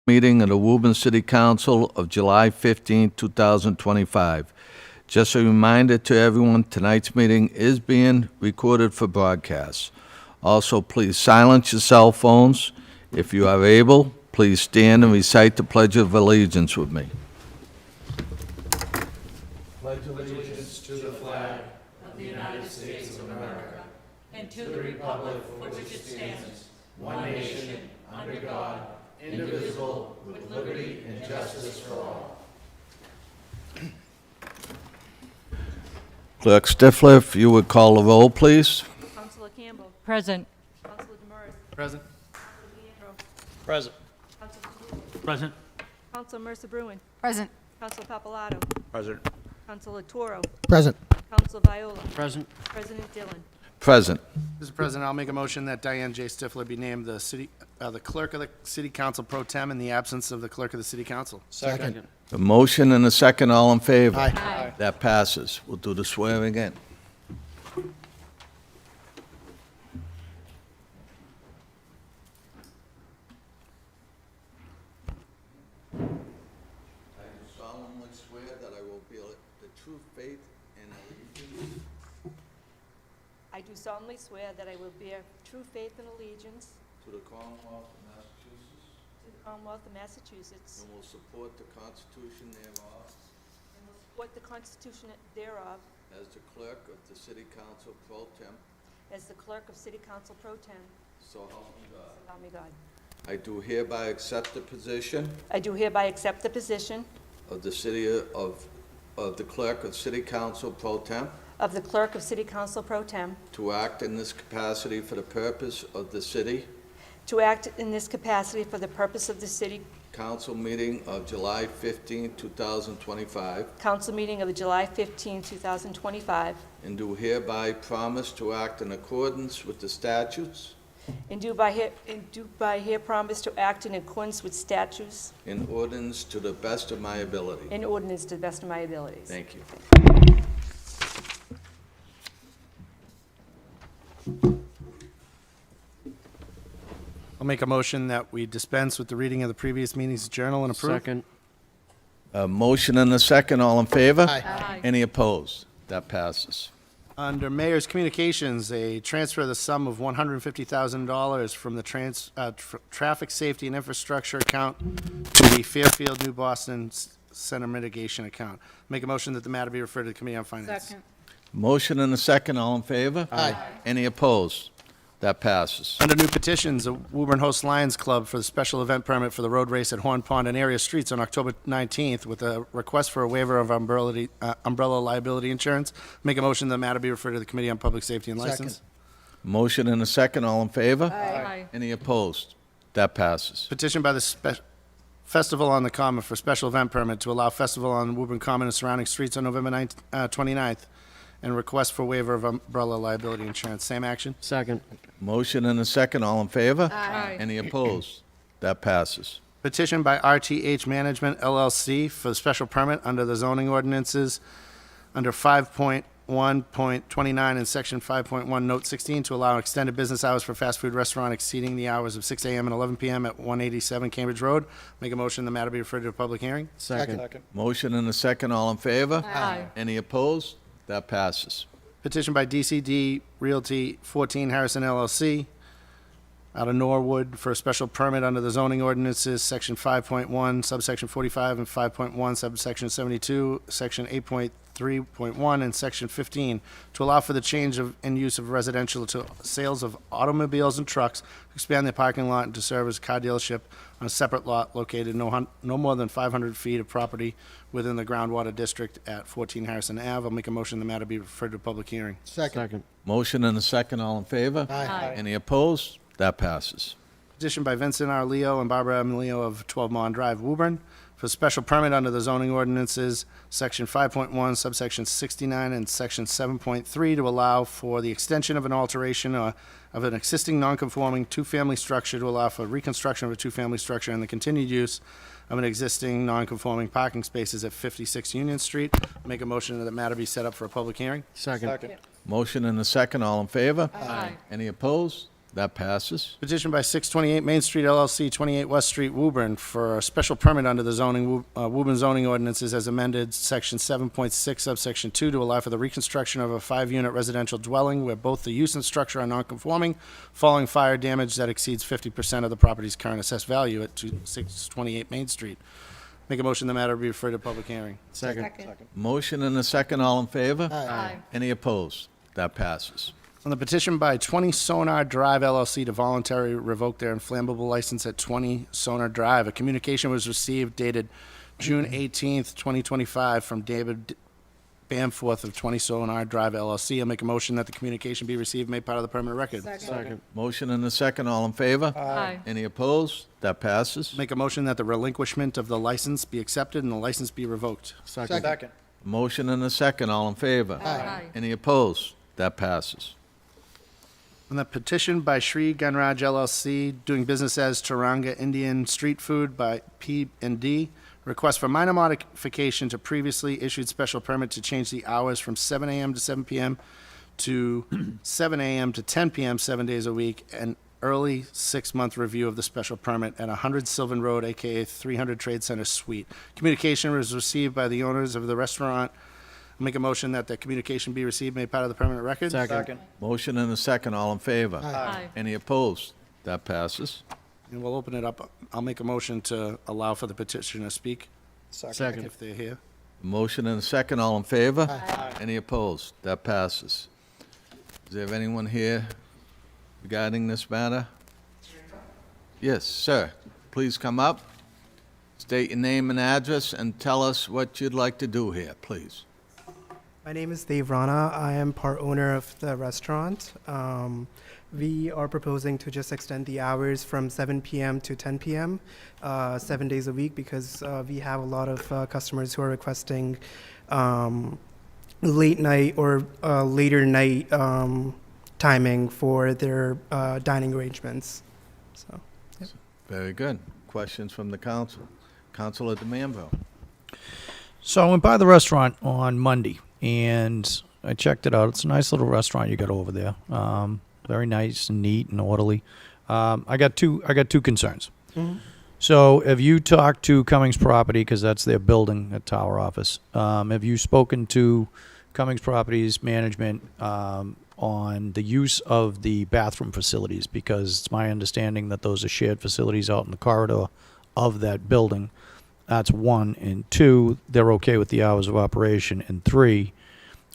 Meeting of the Woburn City Council of July 15, 2025. Just a reminder to everyone, tonight's meeting is being recorded for broadcast. Also, please silence your cell phones. If you are able, please stand and recite the Pledge of Allegiance with me. Pledge allegiance to the flag of the United States of America and to the republic for which it stands, one nation, under God, indivisible, with liberty and justice for all. Clerk Stifler, if you would call the roll, please. Councilor Campbell. Present. Councilor Demers. Present. Councilor Leandro. Present. Councilor Toulouse. Present. Councilor Mercer Bruin. Present. Councilor Papalato. Present. Councilor Toro. Present. Councilor Viola. Present. President Dillon. Present. Mr. President, I'll make a motion that Diane J. Stifler be named the clerk of the City Council pro tem in the absence of the clerk of the City Council. Second. A motion and a second, all in favor? Aye. Aye. That passes. We'll do the swearing in. I do solemnly swear that I will bear the true faith and allegiance I do solemnly swear that I will bear true faith and allegiance to the Commonwealth of Massachusetts to the Commonwealth of Massachusetts and will support the Constitution thereof and will support the Constitution thereof as the clerk of the City Council pro tem, as the clerk of City Council pro tem. so help me God. So help me God. I do hereby accept the position I do hereby accept the position of the of the clerk of City Council pro tem of the clerk of City Council pro tem to act in this capacity for the purpose of the City to act in this capacity for the purpose of the City Council meeting of July 15, 2025, Council meeting of the July 15, 2025, and do hereby promise to act in accordance with the statutes and do by here promise to act in accordance with statutes and ordinance to the best of my ability. and ordinance to the best of my abilities. Thank you. I'll make a motion that we dispense with the reading of the previous meeting's journal and approve. Second. A motion and a second, all in favor? Aye. Any opposed? That passes. Under Mayor's Communications, a transfer of the sum of $150,000 from the Traffic Safety and Infrastructure account to the Fairfield New Boston Center Mitigation account. Make a motion that the matter be referred to the Committee on Finance. Second. Motion and a second, all in favor? Aye. Any opposed? That passes. Under new petitions, the Woburn Host Lions Club for the special event permit for the road race at Horn Pond and area streets on October 19th with a request for a waiver of umbrella liability insurance. Make a motion that the matter be referred to the Committee on Public Safety and License. Motion and a second, all in favor? Aye. Any opposed? That passes. Petition by the Festival on the Common for special event permit to allow festival on Woburn Common and surrounding streets on November 29th and request for waiver of umbrella liability insurance. Same action. Second. Motion and a second, all in favor? Aye. Any opposed? That passes. Petition by RTH Management LLC for the special permit under the zoning ordinances under 5.1.29 and Section 5.1, Note 16, to allow extended business hours for fast food restaurant exceeding the hours of 6 a.m. and 11 p.m. at 187 Cambridge Road. Make a motion the matter be referred to a public hearing. Second. Motion and a second, all in favor? Aye. Any opposed? That passes. Petition by DCD Realty 14 Harrison LLC out of Norwood for a special permit under the zoning ordinances, Section 5.1, subsection 45, and 5.1, subsection 72, Section 8.3.1, and Section 15, to allow for the change of and use of residential to sales of automobiles and trucks, expand the parking lot and to serve as a car dealership on a separate lot located no more than 500 feet of property within the groundwater district at 14 Harrison Ave. I'll make a motion the matter be referred to a public hearing. Second. Motion and a second, all in favor? Aye. Any opposed? That passes. Petition by Vincent R. Leo and Barbara M. Leo of 12 Mon Drive, Woburn, for special permit under the zoning ordinances, Section 5.1, subsection 69, and Section 7.3, to allow for the extension of an alteration of an existing non-conforming two-family structure to allow for reconstruction of a two-family structure and the continued use of an existing non-conforming parking spaces at 56 Union Street. Make a motion that the matter be set up for a public hearing. Second. Motion and a second, all in favor? Aye. Any opposed? That passes. Petition by 628 Main Street LLC, 28 West Street, Woburn, for a special permit under the Woburn zoning ordinances as amended, Section 7.6, subsection 2, to allow for the reconstruction of a 5-unit residential dwelling where both the use and structure are non-conforming, following fire damage that exceeds 50% of the property's current assessed value at 628 Main Street. Make a motion the matter be referred to public hearing. Second. Motion and a second, all in favor? Aye. Any opposed? That passes. On the petition by 20 Sonar Drive LLC to voluntarily revoke their inflammable license at 20 Sonar Drive, a communication was received dated June 18th, 2025, from David Bamforth of 20 Sonar Drive LLC. I'll make a motion that the communication be received, made part of the permanent record. Second. Motion and a second, all in favor? Aye. Any opposed? That passes. Make a motion that the relinquishment of the license be accepted and the license be revoked. Second. Motion and a second, all in favor? Aye. Any opposed? That passes. On the petition by Shri Ganraj LLC, doing business as Taranga Indian Street Food by P&D, request for minor modification to previously issued special permit to change the hours from 7 a.m. to 7 p.m. to 7 a.m. to 10 p.m. 7 days a week, and early 6-month review of the special permit at 100 Sylvan Road, a.k.a. 300 Trade Center Suite. Communication was received by the owners of the restaurant. Make a motion that the communication be received, made part of the permanent record. Second. Motion and a second, all in favor? Aye. Any opposed? That passes. And we'll open it up. I'll make a motion to allow for the petitioner to speak, Second. if they're here. Motion and a second, all in favor? Any opposed? That passes. Is there anyone here regarding this matter? Yes, sir. Please come up, state your name and address, and tell us what you'd like to do here, please. My name is Dev Rana. I am part owner of the restaurant. We are proposing to just extend the hours from 7 p.m. to 10 p.m., 7 days a week, because we have a lot of customers who are requesting late night or later night timing for their dining arrangements. So, yeah. Very good. Questions from the council? Councilor DeMambro. So I went by the restaurant on Monday and I checked it out. It's a nice little restaurant you got over there. Very nice and neat and orderly. I got two concerns. Mhm. So have you talked to Cummings Property, because that's their building at Tower Office? Have you spoken to Cummings Properties management on the use of the bathroom facilities? Because it's my understanding that those are shared facilities out in the corridor of that building. That's one. And two, they're okay with the hours of operation. And three,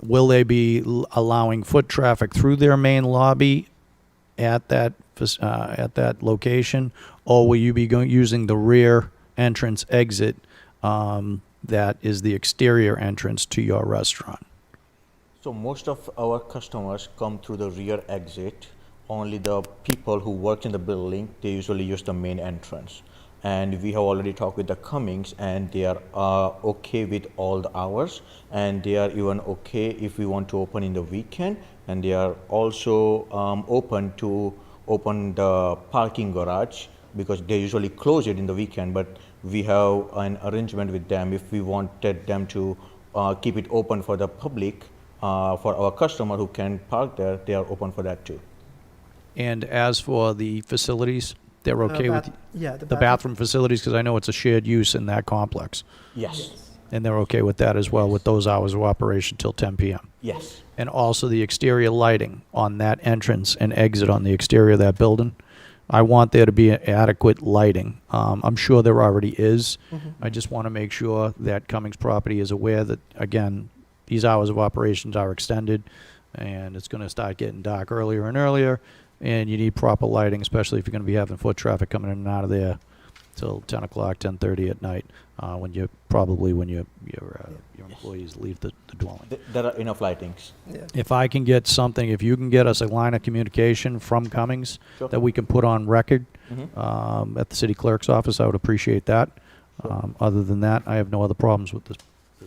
will they be allowing foot traffic through their main lobby at that location, or will you be using the rear entrance exit that is the exterior entrance to your restaurant? So most of our customers come through the rear exit. Only the people who work in the building, they usually use the main entrance. And we have already talked with the Cummings, and they are okay with all the hours, and they are even okay if we want to open in the weekend, and they are also open to open the parking garage, because they usually close it in the weekend, but we have an arrangement with them. If we wanted them to keep it open for the public, for our customer who can park there, they are open for that too. And as for the facilities, they're okay with Yeah, the bathroom facilities, because I know it's a shared use in that complex. Yes, And they're okay with that as well, with those hours of operation till 10 p.m. yes. And also the exterior lighting on that entrance and exit on the exterior of that building. I want there to be adequate lighting. I'm sure there already is. I just want to make sure that Cummings Property is aware that, again, these hours of operations are extended, and it's going to start getting dark earlier and earlier, and you need proper lighting, especially if you're going to be having foot traffic coming in and out of there till 10 o'clock, 10:30 at night, when your employees leave the dwelling. There are enough lightings. Yeah. If I can get something, if you can get us a line of communication from Cummings Sure. that we can put on record Mhm. at the city clerk's office, I would appreciate that. Other than that, I have no other problems with this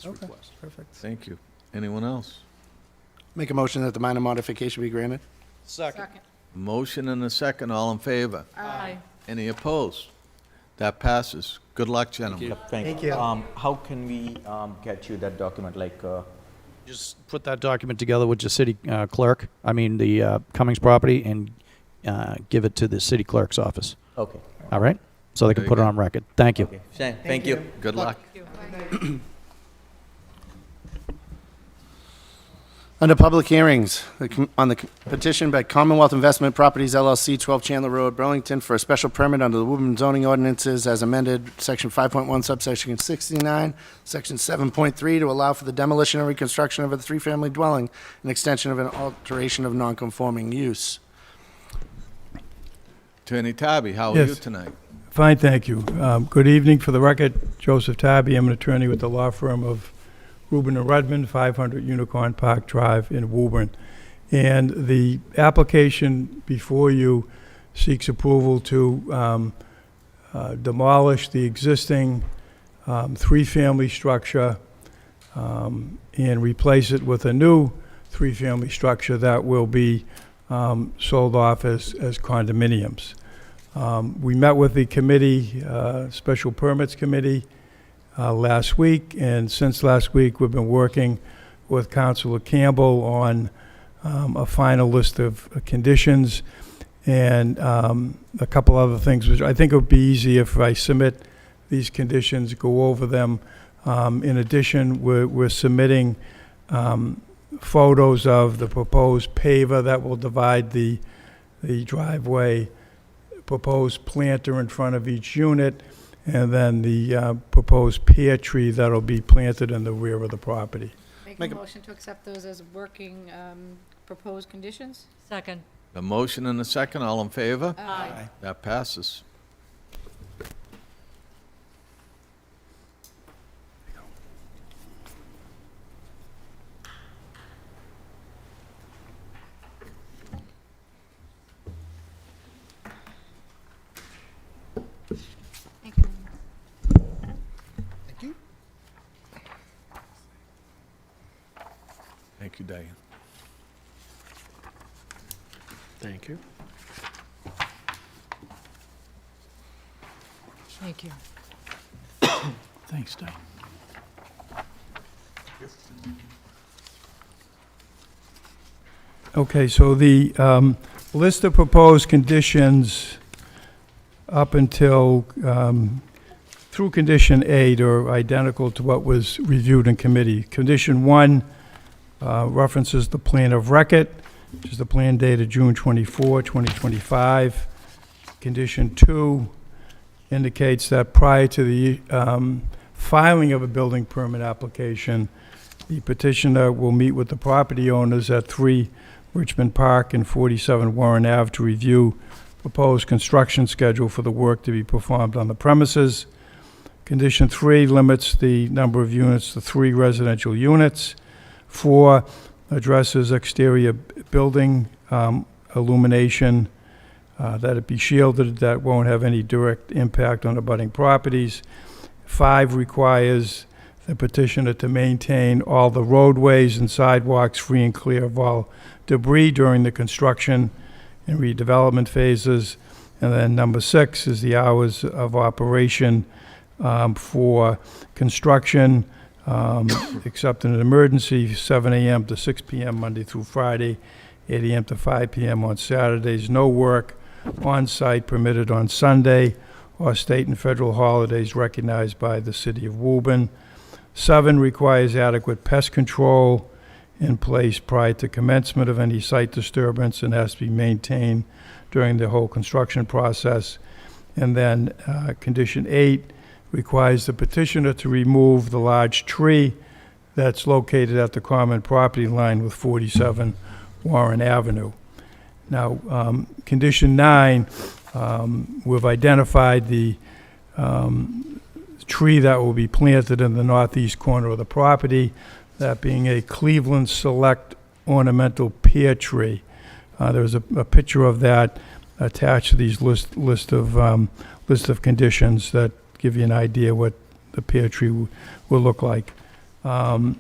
Okay. request. Perfect. Thank you. Anyone else? Make a motion that the minor modification be granted. Second. Motion and a second, all in favor? Aye. Any opposed? That passes. Good luck, gentlemen. Yep, Thank you. How can we get you that document? Like, Just put that document together with the city clerk, the Cummings Property, and give it to the city clerk's office. Okay. All right? So they can Very put it good. on record. Thank you. Okay. Thank you. Good luck. Under public hearings, on the petition by Commonwealth Investment Properties LLC, 12 Chandler Road, Burlington, for a special permit under the Woburn zoning ordinances as amended, Section 5.1, subsection 69, Section 7.3, to allow for the demolition and reconstruction of a three-family dwelling, an extension of an alteration of non-conforming use. Attorney Tybee, how are Yes. you tonight? Fine, thank you. Good evening. For the record, Joseph Tabby. I'm an attorney with the law firm of Rubin and Rudman, 500 Unicorn Park Drive in Woburn. And the application before you seeks approval to demolish the existing three-family structure and replace it with a new three-family structure that will be sold off as condominiums. We met with the committee, Special Permits Committee, last week, and since last week, we've been working with Councilor Campbell on a final list of conditions and a couple other things, which I think it would be easy if I submit these conditions, go over them. In addition, we're submitting photos of the proposed paver that will divide the driveway, proposed planter in front of each unit, and then the proposed pear tree that'll be planted in the rear of the property. Make Make a a- motion to accept those as working proposed conditions? Second. A motion and a second, all in favor? Aye. That passes. Thank you. Thank you. Thank you, Diane. Thank you. Thank you. Thanks, Diane. Okay, so the list of proposed conditions up until, through condition 8 are identical to what was reviewed in committee. Condition 1 references the plan of record, which is the plan dated June 24, 2025. Condition 2 indicates that prior to the filing of a building permit application, the petitioner will meet with the property owners at 3 Richmond Park and 47 Warren Ave to review proposed construction schedule for the work to be performed on the premises. Condition 3 limits the number of units to 3 residential units. 4 addresses exterior building illumination, that it be shielded, that won't have any direct impact on abutting properties. 5 requires the petitioner to maintain all the roadways and sidewalks free and clear of all debris during the construction and redevelopment phases. And then number 6 is the hours of operation for construction, except in an emergency, 7 a.m. to 6 p.m. Monday through Friday, 8 a.m. to 5 p.m. on Saturdays. No work on-site permitted on Sunday or state and federal holidays recognized by the city of Woburn. 7 requires adequate pest control in place prior to commencement of any site disturbance and has to be maintained during the whole construction process. And then condition 8 requires the petitioner to remove the large tree that's located at the common property line with 47 Warren Avenue. Now, condition 9, we've identified the tree that will be planted in the northeast corner of the property, that being a Cleveland Select ornamental pear tree. There's a picture of that attached to these list of conditions that give you an idea what the pear tree will look like. Number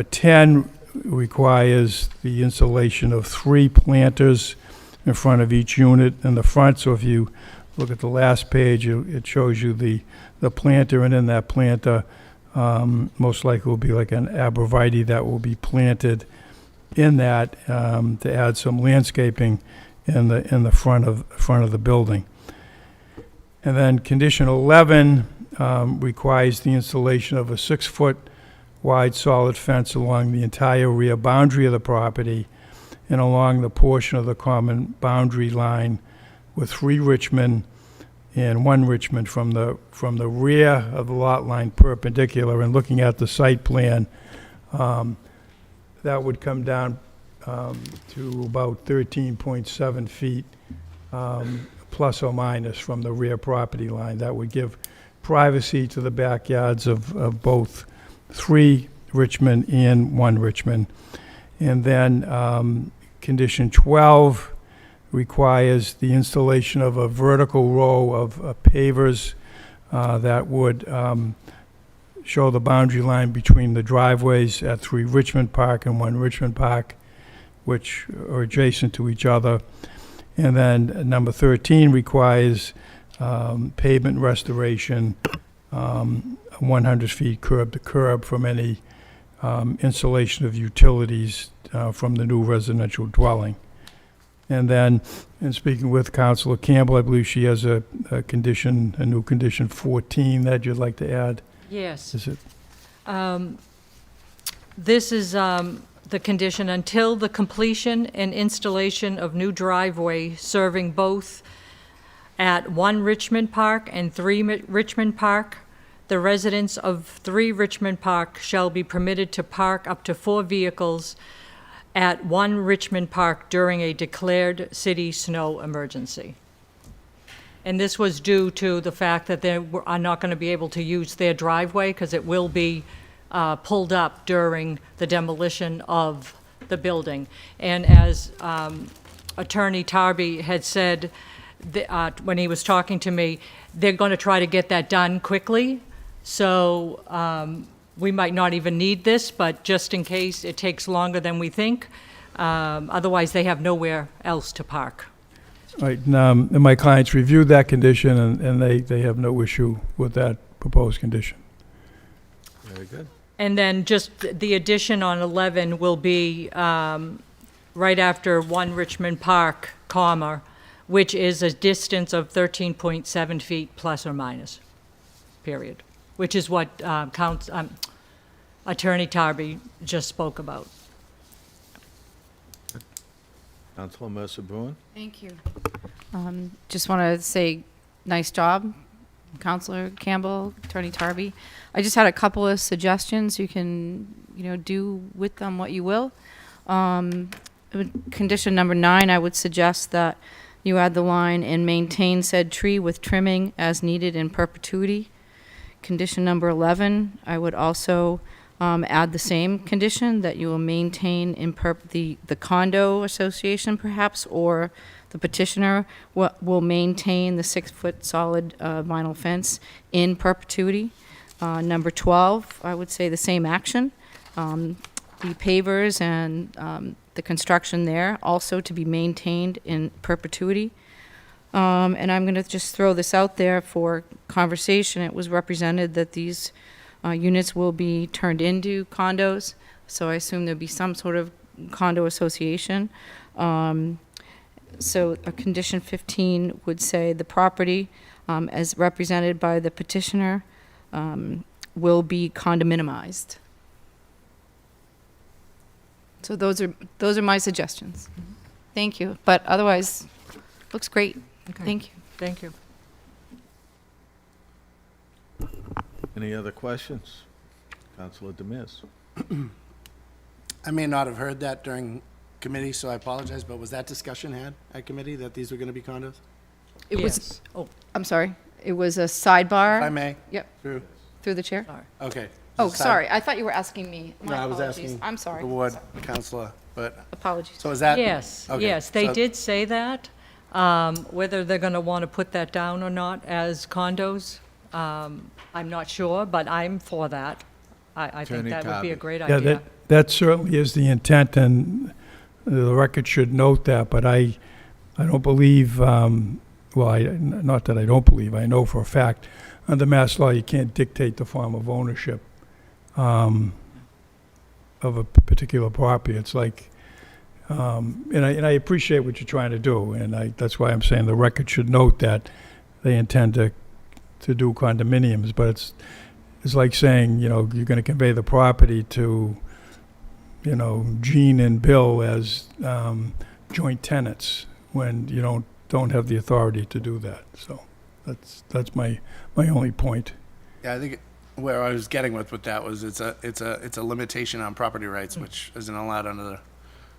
10 requires the installation of 3 planters in front of each unit in the front. So if you look at the last page, it shows you the planter, and in that planter, most likely will be like an arborvitae that will be planted in that to add some landscaping in the front of the building. And then condition 11 requires the installation of a 6-foot wide solid fence along the entire rear boundary of the property and along the portion of the common boundary line with 3 Richmond and 1 Richmond from the rear of the lot line perpendicular. And looking at the site plan, that would come down to about 13.7 feet, plus or minus, from the rear property line. That would give privacy to the backyards of both 3 Richmond and 1 Richmond. And then condition 12 requires the installation of a vertical row of pavers that would show the boundary line between the driveways at 3 Richmond Park and 1 Richmond Park, which are adjacent to each other. And then number 13 requires pavement restoration, 100 feet curb to curb from any installation of utilities from the new residential dwelling. And then, in speaking with Councilor Campbell, I believe she has a new condition 14 that you'd like to add. Yes. Is it? This is the condition until the completion and installation of new driveway serving both at 1 Richmond Park and 3 Richmond Park. The residents of 3 Richmond Park shall be permitted to park up to 4 vehicles at 1 Richmond Park during a declared city snow emergency. And this was due to the fact that they are not going to be able to use their driveway because it will be pulled up during the demolition of the building. And as Attorney Tarby had said when he was talking to me, they're going to try to get that done quickly. So we might not even need this, but just in case it takes longer than we think, otherwise they have nowhere else to park. Right, and my clients reviewed that condition, and they have no issue with that proposed condition. Very good. And then just the addition on 11 will be right after 1 Richmond Park, comma, which is a distance of 13.7 feet plus or minus, period, which is what Attorney Tarby just spoke about. Councilor Mercer-Bruin? Thank you. Just want to say, nice job, Councilor Campbell, Attorney Tarby. I just had a couple of suggestions. You can, do with them what you will. Condition number 9, I would suggest that you add the line, and maintain said tree with trimming as needed in perpetuity. Condition number 11, I would also add the same condition, that you will maintain in the condo association perhaps, or the petitioner will maintain the 6-foot solid vinyl fence in perpetuity. Number 12, I would say the same action. The pavers and the construction there also to be maintained in perpetuity. And I'm going to just throw this out there for conversation. It was represented that these units will be turned into condos, so I assume there'll be some sort of condo association. So a condition 15 would say the property, as represented by the petitioner, will be condominiumized. So those are my suggestions. Thank you. But otherwise, looks great. Okay. Thank you. Thank you. Any other questions? Councilor Demers? I may not have heard that during committee, so I apologize, but was that discussion had at committee, that these were going to be condos? It was, Yes. Oh, I'm sorry, it was a sidebar. If I may? Yep, Through, the chair. sorry. okay. Oh, Side- sorry, I thought you were asking me. No, My I was apologies. asking I'm sorry. the ward counselor, but, Apologies. so is that? Yes, Okay, yes, they so- did say that. Whether they're going to want to put that down or not as condos, I'm not sure, but I'm for that. I think Attorney that would be a Tarby. great Yeah, idea. that certainly is the intent, and the record should note that, but I don't believe, not that I don't believe, I know for a fact, under mass law, you can't dictate the form of ownership of a particular property. It's like And I appreciate what you're trying to do, and that's why I'm saying the record should note that they intend to do condominiums, but it's like saying, you're going to convey the property to, Gene and Bill as joint tenants when you don't have the authority to do that. So that's my only point. Yeah, I think where I was getting with that was it's a limitation on property rights, which isn't allowed under the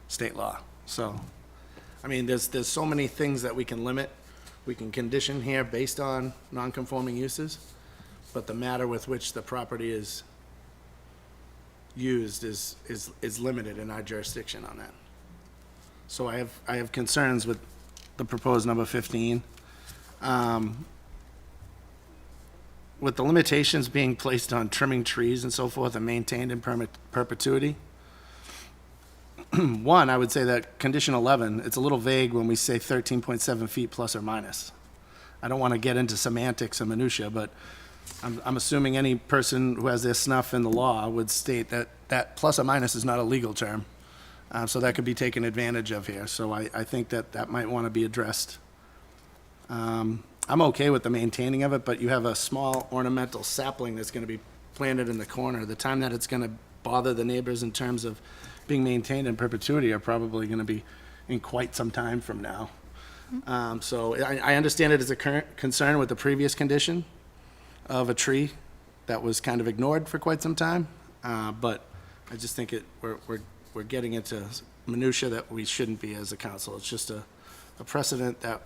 state law. So, I mean, there's so many things that we can limit. We can condition here based on non-conforming uses, but the matter with which the property is used is limited in our jurisdiction on that. So I have concerns with the proposed number 15. With the limitations being placed on trimming trees and so forth and maintained in perpetuity. One, I would say that condition 11, it's a little vague when we say 13.7 feet plus or minus. I don't want to get into semantics and minutia, but I'm assuming any person who has their snuff in the law would state that plus or minus is not a legal term. So that could be taken advantage of here. So I think that might want to be addressed. I'm okay with the maintaining of it, but you have a small ornamental sapling that's going to be planted in the corner. The time that it's going to bother the neighbors in terms of being maintained in perpetuity are probably going to be in quite some time from now. So I understand it as a current concern with the previous condition of a tree that was kind of ignored for quite some time, but I just think we're getting into minutia that we shouldn't be as a council. It's just a precedent that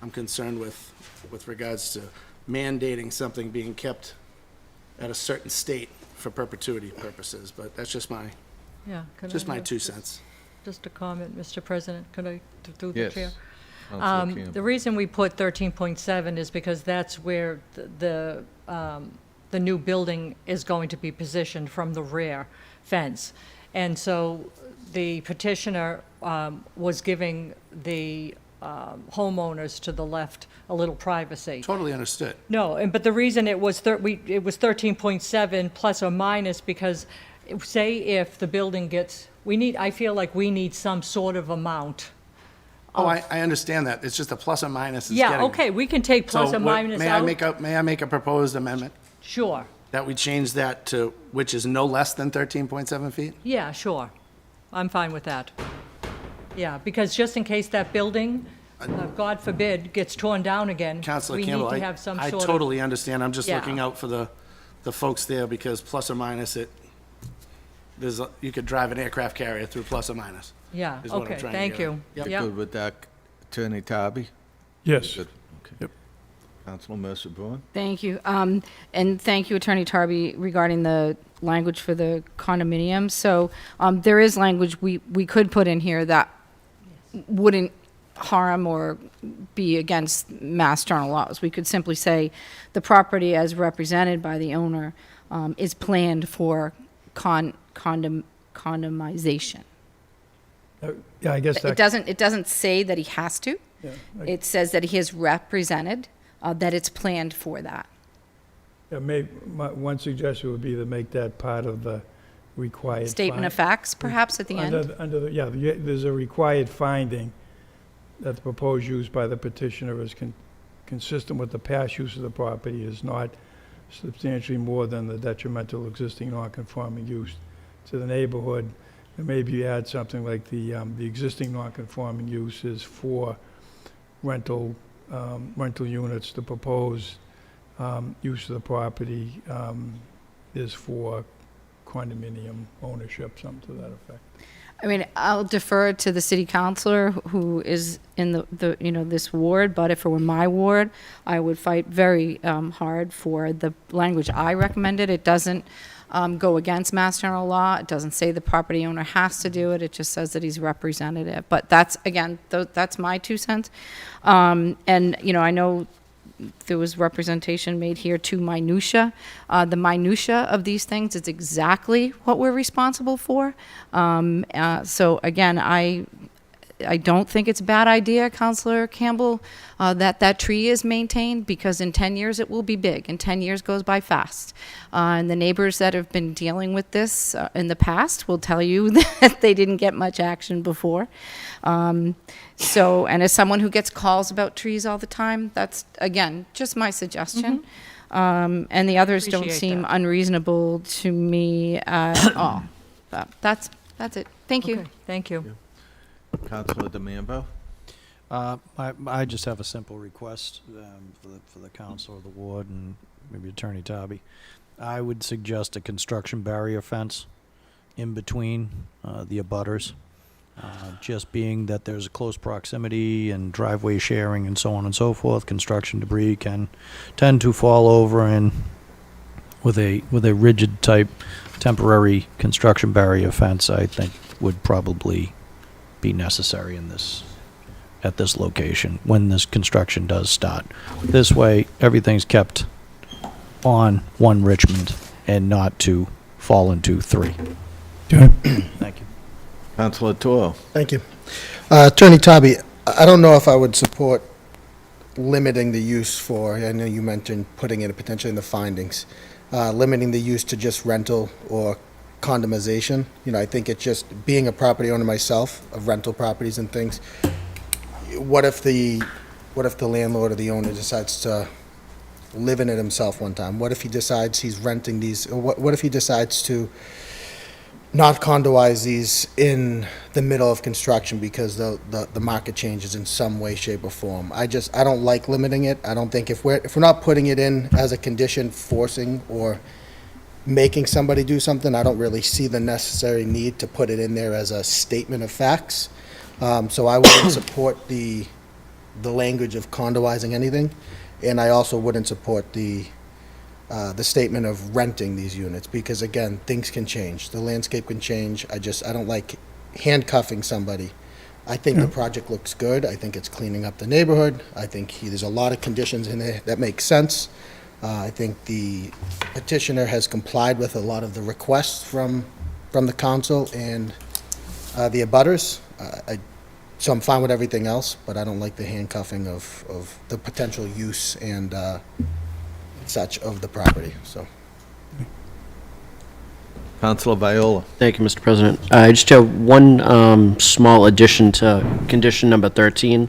I'm concerned with regards to mandating something being kept at a certain state for perpetuity purposes, but that's just my Yeah. just my 2 cents. Just a comment, Mr. President, could I, through the Yes. chair? Councilor Campbell. The reason we put 13.7 is because that's where the new building is going to be positioned from the rear fence. And so the petitioner was giving the homeowners to the left a little privacy. Totally understood. No, but the reason it was 13.7 plus or minus, because say if the building gets, I feel like we need some sort of amount. Oh, I understand that. It's just a plus or minus is Yeah, getting. okay, we can take plus So or minus may out. may I make a proposed amendment Sure, that we change that to, which is no less than 13.7 feet? yeah, sure. I'm fine with that. Yeah, because just in case that building, God forbid, gets torn down again, Counselor we Campbell, need to have some I sort of. totally understand. I'm just Yeah. looking out for the folks there because plus or minus you could drive an aircraft carrier through plus or minus. Yeah, is what I'm okay, trying to thank get you. at. You Yep. good with that, Attorney Tarby? Yes. Good, okay. Yep. Councilor Mercer Bruin? Thank you. And thank you, Attorney Tarby, regarding the language for the condominium. So there is language we could put in here that wouldn't harm or be against Mass General laws. We could simply say the property as represented by the owner is planned for condomization. Yeah, I guess It doesn't say that he has to. Yeah, It says that he is represented, that it's planned for that. one suggestion would be to make that part of the required. Statement of facts, perhaps, at the end? There's a required finding that the proposed use by the petitioner is consistent with the past use of the property, is not substantially more than the detrimental existing non-conforming use to the neighborhood. And maybe you add something like the existing non-conforming use is for rental units. The proposed use of the property is for condominium ownership, something to that effect. I mean, I'll defer to the city councilor who is in the this ward, but if it were my ward, I would fight very hard for the language I recommended. It doesn't go against Mass General law. It doesn't say the property owner has to do it. It just says that he's representative. But that's, again, that's my 2 cents. And, I know there was representation made here to minutia. The minutia of these things is exactly what we're responsible for. So again, I don't think it's a bad idea, Counselor Campbell, that tree is maintained, because in 10 years it will be big, and 10 years goes by fast. And the neighbors that have been dealing with this in the past will tell you that they didn't get much action before. So, and as someone who gets calls about trees all the time, that's, again, just my suggestion. And the others don't Appreciate seem that. unreasonable to me at all. But that's it. Thank you. Okay, thank you. Councilor DeMambo? I just have a simple request for the council or the ward and maybe Attorney Tobby. I would suggest a construction barrier fence in between the abutters. Just being that there's a close proximity and driveway sharing and so on and so forth, construction debris can tend to fall over, and with a rigid type temporary construction barrier fence, I think would probably be necessary at this location when this construction does start. This way, everything's kept on one Richmond and not to fall into three. Okay. Thank you. Councilor Toro? Thank you. Attorney Tobby, I don't know if I would support limiting the use for, I know you mentioned putting it potentially in the findings, limiting the use to just rental or condomization. You know, I think it's just, being a property owner myself of rental properties and things, what if the landlord or the owner decides to live in it himself one time? What if he decides he's renting these, or what if he decides to not condoize these in the middle of construction because the market changes in some way, shape, or form? I don't like limiting it. I don't think if we're not putting it in as a condition, forcing or making somebody do something, I don't really see the necessary need to put it in there as a statement of facts. So I wouldn't support the language of condoizing anything, and I also wouldn't support the statement of renting these units, because again, things can change. The landscape can change. I don't like handcuffing somebody. I think the project looks good. I think it's cleaning up the neighborhood. I think there's a lot of conditions in there that make sense. I think the petitioner has complied with a lot of the requests from the council and the abutters. So I'm fine with everything else, but I don't like the handcuffing of the potential use and such of the property, so. Councilor Viola? Thank you, Mr. President. I just have one small addition to condition number 13.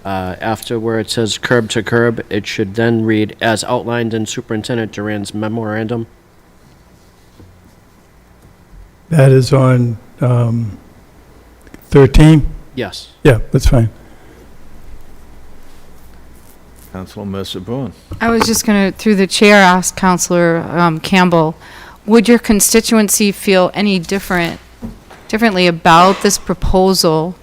After where it says curb to curb, it should then read, as outlined in Superintendent Duran's memorandum. That is on 13? Yes. Yeah, that's fine. Councilor Mercer Bruin? I was just going to, through the chair, ask Counselor Campbell, would your constituency feel any differently about this proposal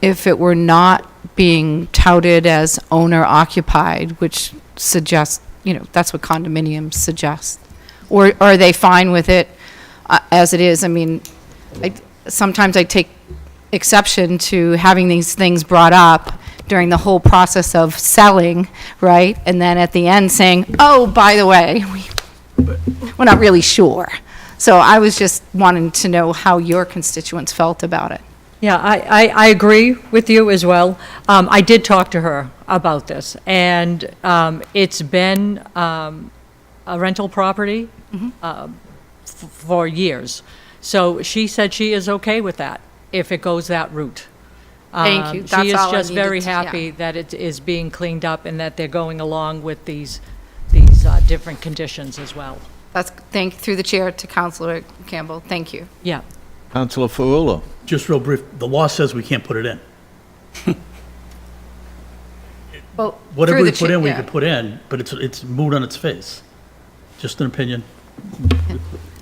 if it were not being touted as owner occupied, which suggests, that's what condominiums suggest? Or are they fine with it as it is? I mean, sometimes I take exception to having these things brought up during the whole process of selling, right? And then at the end saying, oh, by the way, we're not really sure. So I was just wanting to know how your constituents felt about it. Yeah, I agree with you as well. I did talk to her about this, and it's been a rental property for years. So she said she is okay with that, if it goes that route. Thank you. That's She is all I just needed very to- yeah. happy that it is being cleaned up and that they're going along with these different conditions as well. That's, through the chair to Counselor Campbell. Thank you. Yeah. Councilor Ferrullo? Just real brief, the law says we can't put it in. Well, Whatever through we the put in, we yeah. could put in, but it's moot on its face. Just an opinion.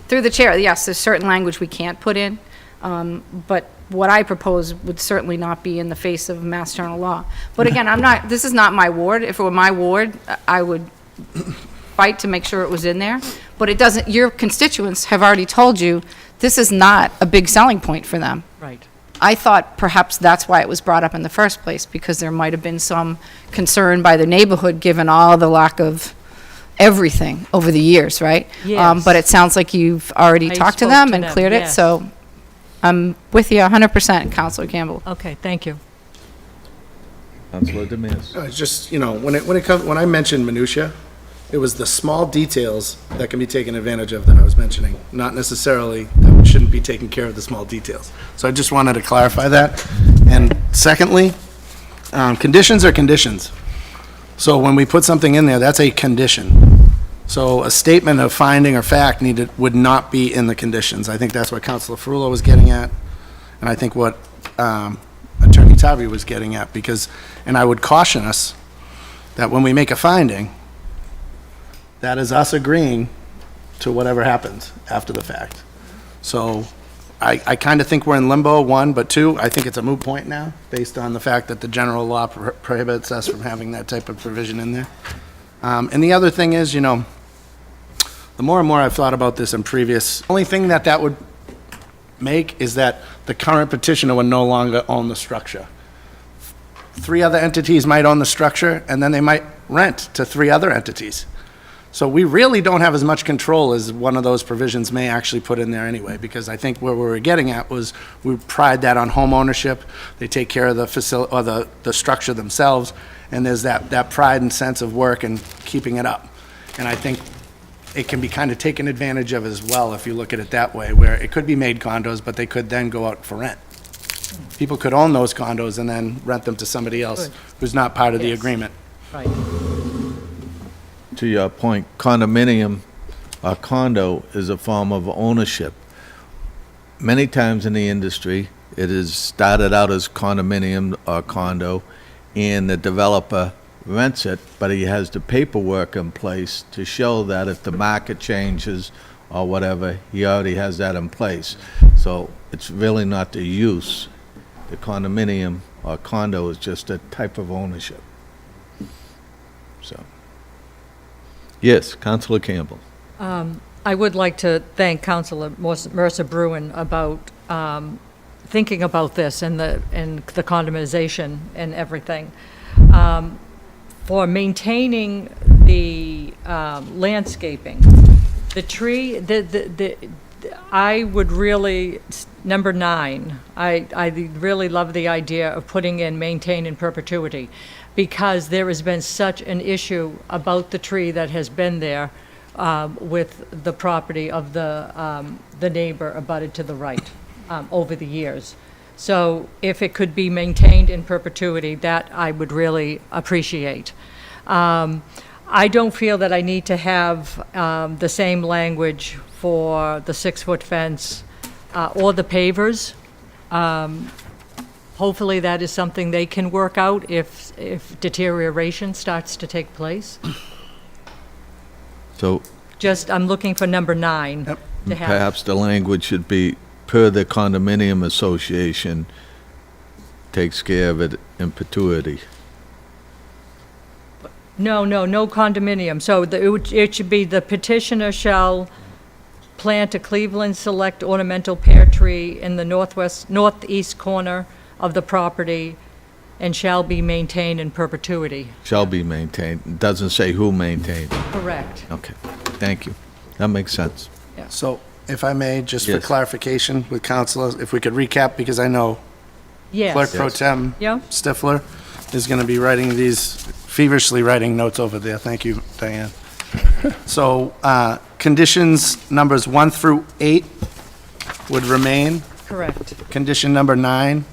Through the chair, yes, there's certain language we can't put in, but what I propose would certainly not be in the face of Mass General law. But again, this is not my ward. If it were my ward, I would fight to make sure it was in there. But it doesn't, your constituents have already told you, this is not a big selling point for them. Right. I thought perhaps that's why it was brought up in the first place, because there might have been some concern by the neighborhood, given all the lack of everything over the years, right? Yes. But it sounds like you've already I talked to spoke them to and them, cleared it, yes. so I'm with you 100%, Counselor Campbell. Okay, thank you. Councilor Demias. It's just, you know, when I mentioned minutia, it was the small details that can be taken advantage of that I was mentioning, not necessarily that we shouldn't be taking care of the small details. So I just wanted to clarify that. And secondly, conditions are conditions. So when we put something in there, that's a condition. So a statement of finding or fact would not be in the conditions. I think that's what Councilor Ferrullo was getting at, and I think what Attorney Tavi was getting at, because, and I would caution us that when we make a finding, that is us agreeing to whatever happens after the fact. So I kind of think we're in limbo, one, but two, I think it's a moot point now, based on the fact that the general law prohibits us from having that type of provision in there. And the other thing is, you know, the more and more I've thought about this in previous, only thing that would make is that the current petitioner would no longer own the structure. 3 other entities might own the structure, and then they might rent to 3 other entities. So we really don't have as much control as one of those provisions may actually put in there anyway, because I think where we were getting at was we pride that on home ownership. They take care of the facility, or the structure themselves, and there's that pride and sense of work and keeping it up. And I think it can be kind of taken advantage of as well, if you look at it that way, where it could be made condos, but they could then go out for rent. People could own those condos and then rent them to somebody else who's not part of the Yes. agreement. Right. To your point, condominium or condo is a form of ownership. Many times in the industry, it is started out as condominium or condo, and the developer rents it, but he has the paperwork in place to show that if the market changes or whatever, he already has that in place. So it's really not the use. The condominium or condo is just a type of ownership. So, yes, Councilor Campbell. I would like to thank Councilor Mercer Bruin about thinking about this and the condomization and everything. For maintaining the landscaping, the tree, I would really, number 9, I really love the idea of putting in maintain in perpetuity, because there has been such an issue about the tree that has been there with the property of the neighbor abutted to the right over the years. So if it could be maintained in perpetuity, that I would really appreciate. I don't feel that I need to have the same language for the 6-foot fence or the pavers. Hopefully that is something they can work out if deterioration starts to take place. So Just, I'm looking for number 9 to have. perhaps the language should be, per the condominium association, takes care of it in perpetuity. No condominium. So it should be the petitioner shall plant a Cleveland Select ornamental pear tree in the northeast corner of the property and shall be maintained in perpetuity. Shall be maintained. It doesn't say who maintained it. Correct. Okay, thank you. That makes sense. So if I may, just for Yes. clarification with councilors, if we could recap, because I know Yes. Clerk Pro Tem Yeah. Stifler is going to be writing these, feverishly writing notes over there. Thank you, Diane. So conditions numbers 1 through 8 would remain. Correct. Condition number 9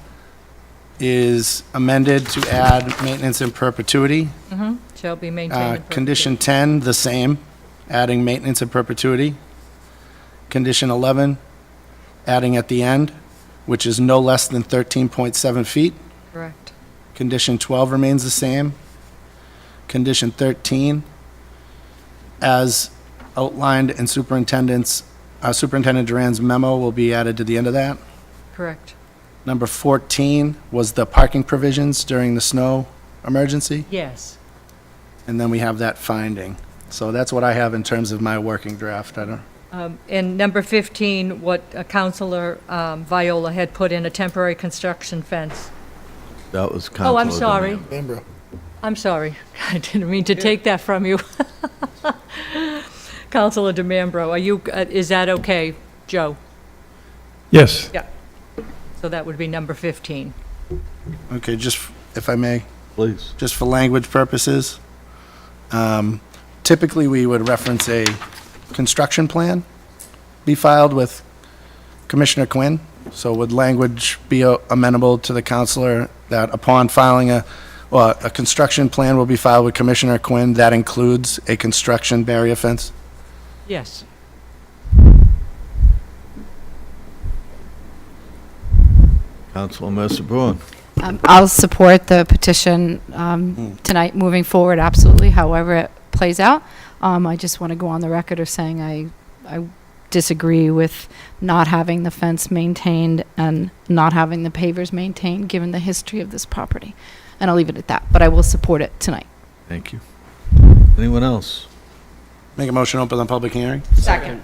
is amended to add maintenance in perpetuity. Shall be maintained in perpetuity. Condition 10, the same, adding maintenance in perpetuity. Condition 11, adding at the end, which is no less than 13.7 feet. Correct. Condition 12 remains the same. Condition 13, as outlined in Superintendent Duran's memo, will be added to the end of that. Correct. Number 14 was the parking provisions during the snow emergency, Yes. and then we have that finding. So that's what I have in terms of my working draft. I don't, And number 15, what Councilor Viola had put in, a temporary construction fence. That was Councilor. Oh, I'm sorry. Bambro. I'm sorry. I didn't mean to take that from you. Councilor DeMambro, is that okay, Joe? Yes. Yeah. So that would be number 15. Okay, just, if I may, Please. just for language purposes, typically, we would reference a construction plan be filed with Commissioner Quinn. So would language be amenable to the counselor that upon filing a construction plan will be filed with Commissioner Quinn that includes a construction barrier fence? Yes. Councilor Mercer Bruin. I'll support the petition tonight, moving forward, absolutely, however it plays out. I just want to go on the record of saying I disagree with not having the fence maintained and not having the pavers maintained, given the history of this property. And I'll leave it at that, but I will support it tonight. Thank you. Anyone else? Make a motion, open the public hearing? Second.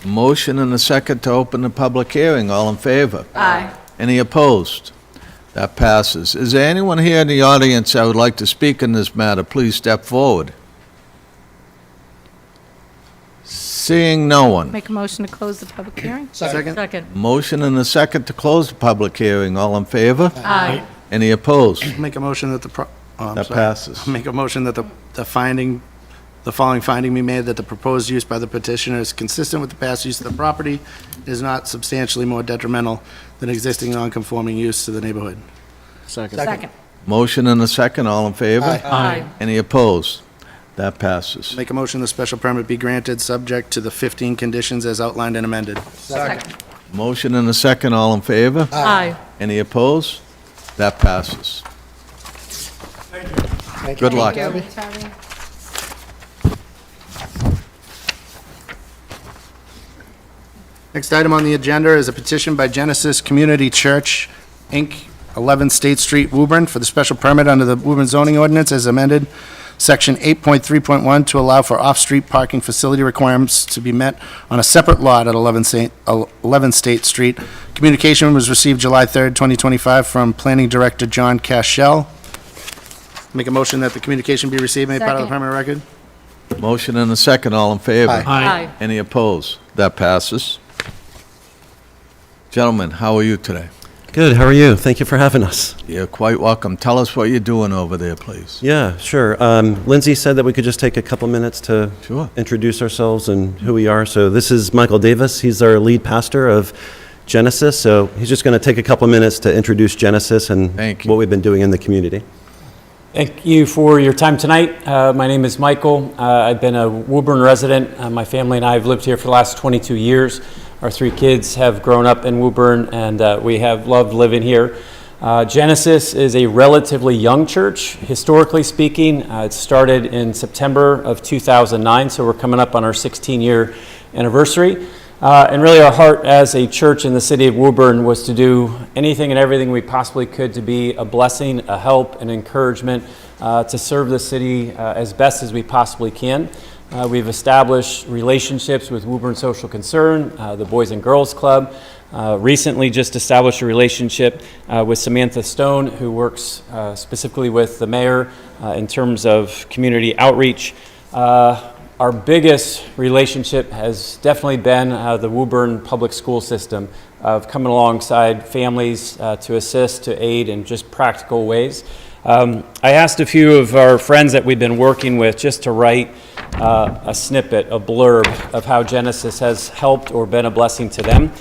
Motion and a second to open the public hearing. All in favor? Aye. Any opposed? That passes. Is there anyone here in the audience that would like to speak in this matter? Please step forward. Seeing no one. Make a motion to close the public hearing? Second? Second. Motion and a second to close the public hearing. All in favor? Aye. Any opposed? Make a motion that That passes. Make a motion that the following finding be made, that the proposed use by the petitioner is consistent with the past use of the property, is not substantially more detrimental than existing non-conforming use to the neighborhood. Second. Second. Motion and a second. All in favor? Aye. Any opposed? That passes. Make a motion the special permit be granted, subject to the 15 conditions as outlined and amended. Second. Motion and a second. All in favor? Aye. Any opposed? That passes. Good luck. Next item on the agenda is a petition by Genesis Community Church, Inc., 11 State Street, Woburn, for the special permit under the Woburn zoning ordinance as amended, Section 8.3.1, to allow for off-street parking facility requirements to be met on a separate lot at 11 State Street. Communication was received July 3rd, 2025, from Planning Director John Cashell. Make a motion that the communication be received, made part of the Second. permanent record. Motion and a second. All in favor? Aye. Aye. Any opposed? That passes. Gentlemen, how are you today? Good, how are you? Thank you for having us. You're quite welcome. Tell us what you're doing over there, please. Yeah, sure. Lindsay said that we could just take a couple minutes to Sure. introduce ourselves and who we are. So this is Michael Davis. He's our lead pastor of Genesis. So he's just going to take a couple minutes to introduce Genesis and Thank you. what we've been doing in the community. Thank you for your time tonight. My name is Michael. I've been a Woburn resident. My family and I have lived here for the last 22 years. Our 3 kids have grown up in Woburn, and we have loved living here. Genesis is a relatively young church, historically speaking. It started in September of 2009, so we're coming up on our 16-year anniversary. And really our heart as a church in the city of Woburn was to do anything and everything we possibly could to be a blessing, a help, an encouragement to serve the city as best as we possibly can. We've established relationships with Woburn Social Concern, the Boys and Girls Club. Recently just established a relationship with Samantha Stone, who works specifically with the mayor in terms of community outreach. Our biggest relationship has definitely been the Woburn public school system, of coming alongside families to assist, to aid in just practical ways. I asked a few of our friends that we've been working with just to write a snippet, a blurb of how Genesis has helped or been a blessing to them.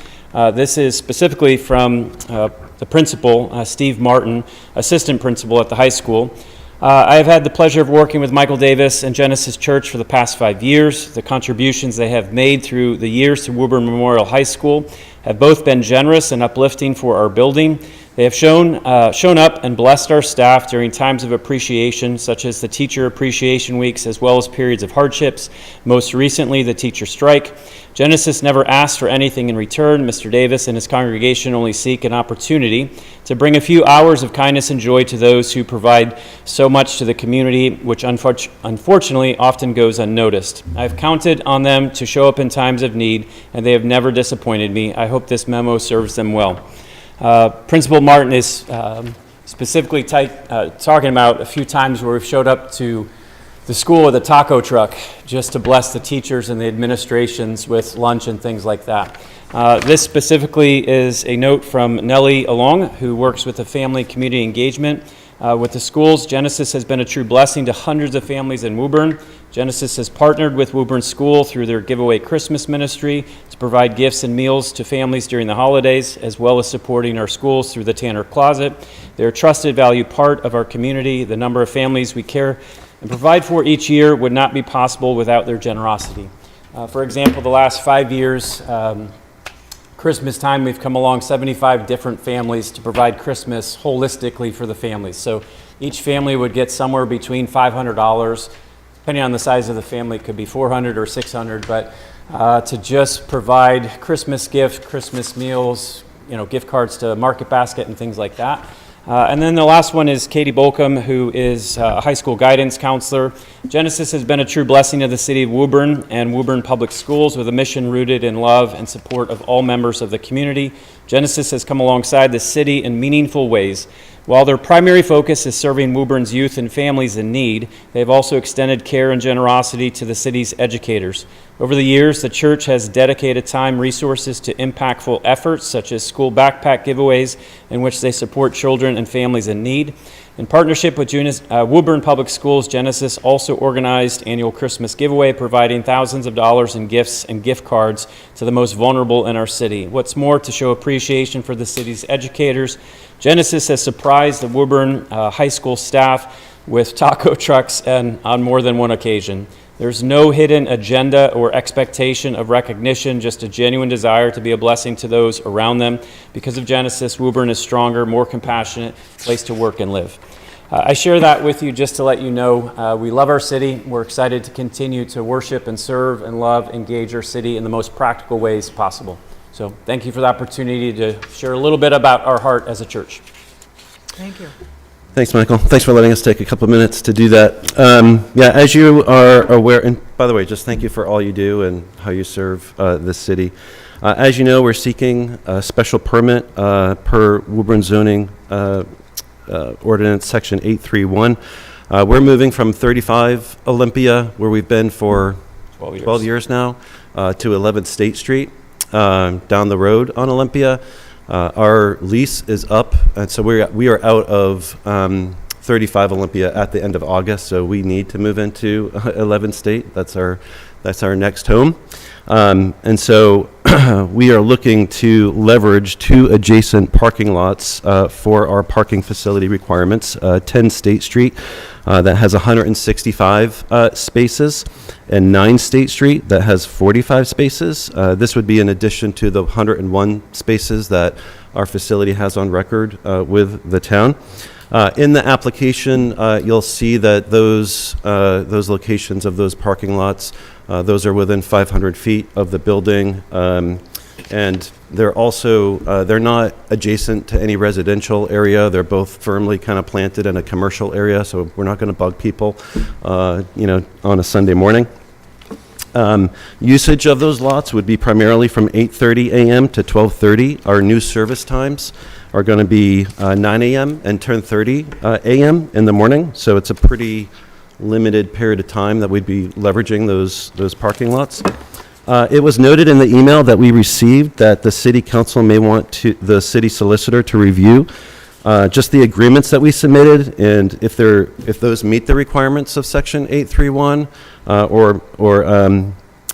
This is specifically from the principal, Steve Martin, assistant principal at the high school. I have had the pleasure of working with Michael Davis and Genesis Church for the past 5 years. The contributions they have made through the years to Woburn Memorial High School have both been generous and uplifting for our building. They have shown up and blessed our staff during times of appreciation, such as the Teacher Appreciation Weeks, as well as periods of hardships, most recently the teacher strike. Genesis never asked for anything in return. Mr. Davis and his congregation only seek an opportunity to bring a few hours of kindness and joy to those who provide so much to the community, which unfortunately often goes unnoticed. I've counted on them to show up in times of need, and they have never disappointed me. I hope this memo serves them well. Principal Martin is specifically talking about a few times where we've showed up to the school with a taco truck just to bless the teachers and the administrations with lunch and things like that. This specifically is a note from Nellie Along, who works with the family community engagement with the schools. Genesis has been a true blessing to hundreds of families in Woburn. Genesis has partnered with Woburn School through their giveaway Christmas ministry to provide gifts and meals to families during the holidays, as well as supporting our schools through the Tanner Closet. They're a trusted, valued part of our community. The number of families we care and provide for each year would not be possible without their generosity. For example, the last 5 years, Christmas time, we've come along 75 different families to provide Christmas holistically for the families. So each family would get somewhere between $500, depending on the size of the family, it could be $400 or $600, but to just provide Christmas gifts, Christmas meals, gift cards to Market Basket and things like that. And then the last one is Katie Bolcom, who is a high school guidance counselor. Genesis has been a true blessing to the city of Woburn and Woburn Public Schools with a mission rooted in love and support of all members of the community. Genesis has come alongside the city in meaningful ways. While their primary focus is serving Woburn's youth and families in need, they have also extended care and generosity to the city's educators. Over the years, the church has dedicated time, resources to impactful efforts such as school backpack giveaways in which they support children and families in need. In partnership with Woburn Public Schools, Genesis also organized annual Christmas giveaway, providing thousands of dollars in gifts and gift cards to the most vulnerable in our city. What's more, to show appreciation for the city's educators, Genesis has surprised the Woburn high school staff with taco trucks and on more than one occasion. There's no hidden agenda or expectation of recognition, just a genuine desire to be a blessing to those around them. Because of Genesis, Woburn is stronger, more compassionate place to work and live. I share that with you just to let you know we love our city. We're excited to continue to worship and serve and love, engage our city in the most practical ways possible. So thank you for the opportunity to share a little bit about our heart as a church. Thank you. Thanks, Michael. Thanks for letting us take a couple of minutes to do that. As you are aware, and by the way, just thank you for all you do and how you serve this city. As you know, we're seeking a special permit per Woburn zoning ordinance section 831. We're moving from 35 Olympia, where we've been for 12 years now, to 11 State Street down the road on Olympia. Our lease is up, and so we are out of 35 Olympia at the end of August, so we need to move into 11 State. That's our next home. And so we are looking to leverage 2 adjacent parking lots for our parking facility requirements. 10 State Street that has 165 spaces, and 9 State Street that has 45 spaces. This would be in addition to the 101 spaces that our facility has on record with the town. In the application, you'll see that those locations of those parking lots, those are within 500 feet of the building, and they're also they're not adjacent to any residential area. They're both firmly kind of planted in a commercial area, so we're not going to bug people, on a Sunday morning. Usage of those lots would be primarily from 8:30 a.m. to 12:30. Our new service times are going to be 9 a.m. and 10:30 a.m. in the morning, so it's a pretty limited period of time that we'd be leveraging those parking lots. It was noted in the email that we received that the city council may want the city solicitor to review just the agreements that we submitted, and if those meet the requirements of section 831, or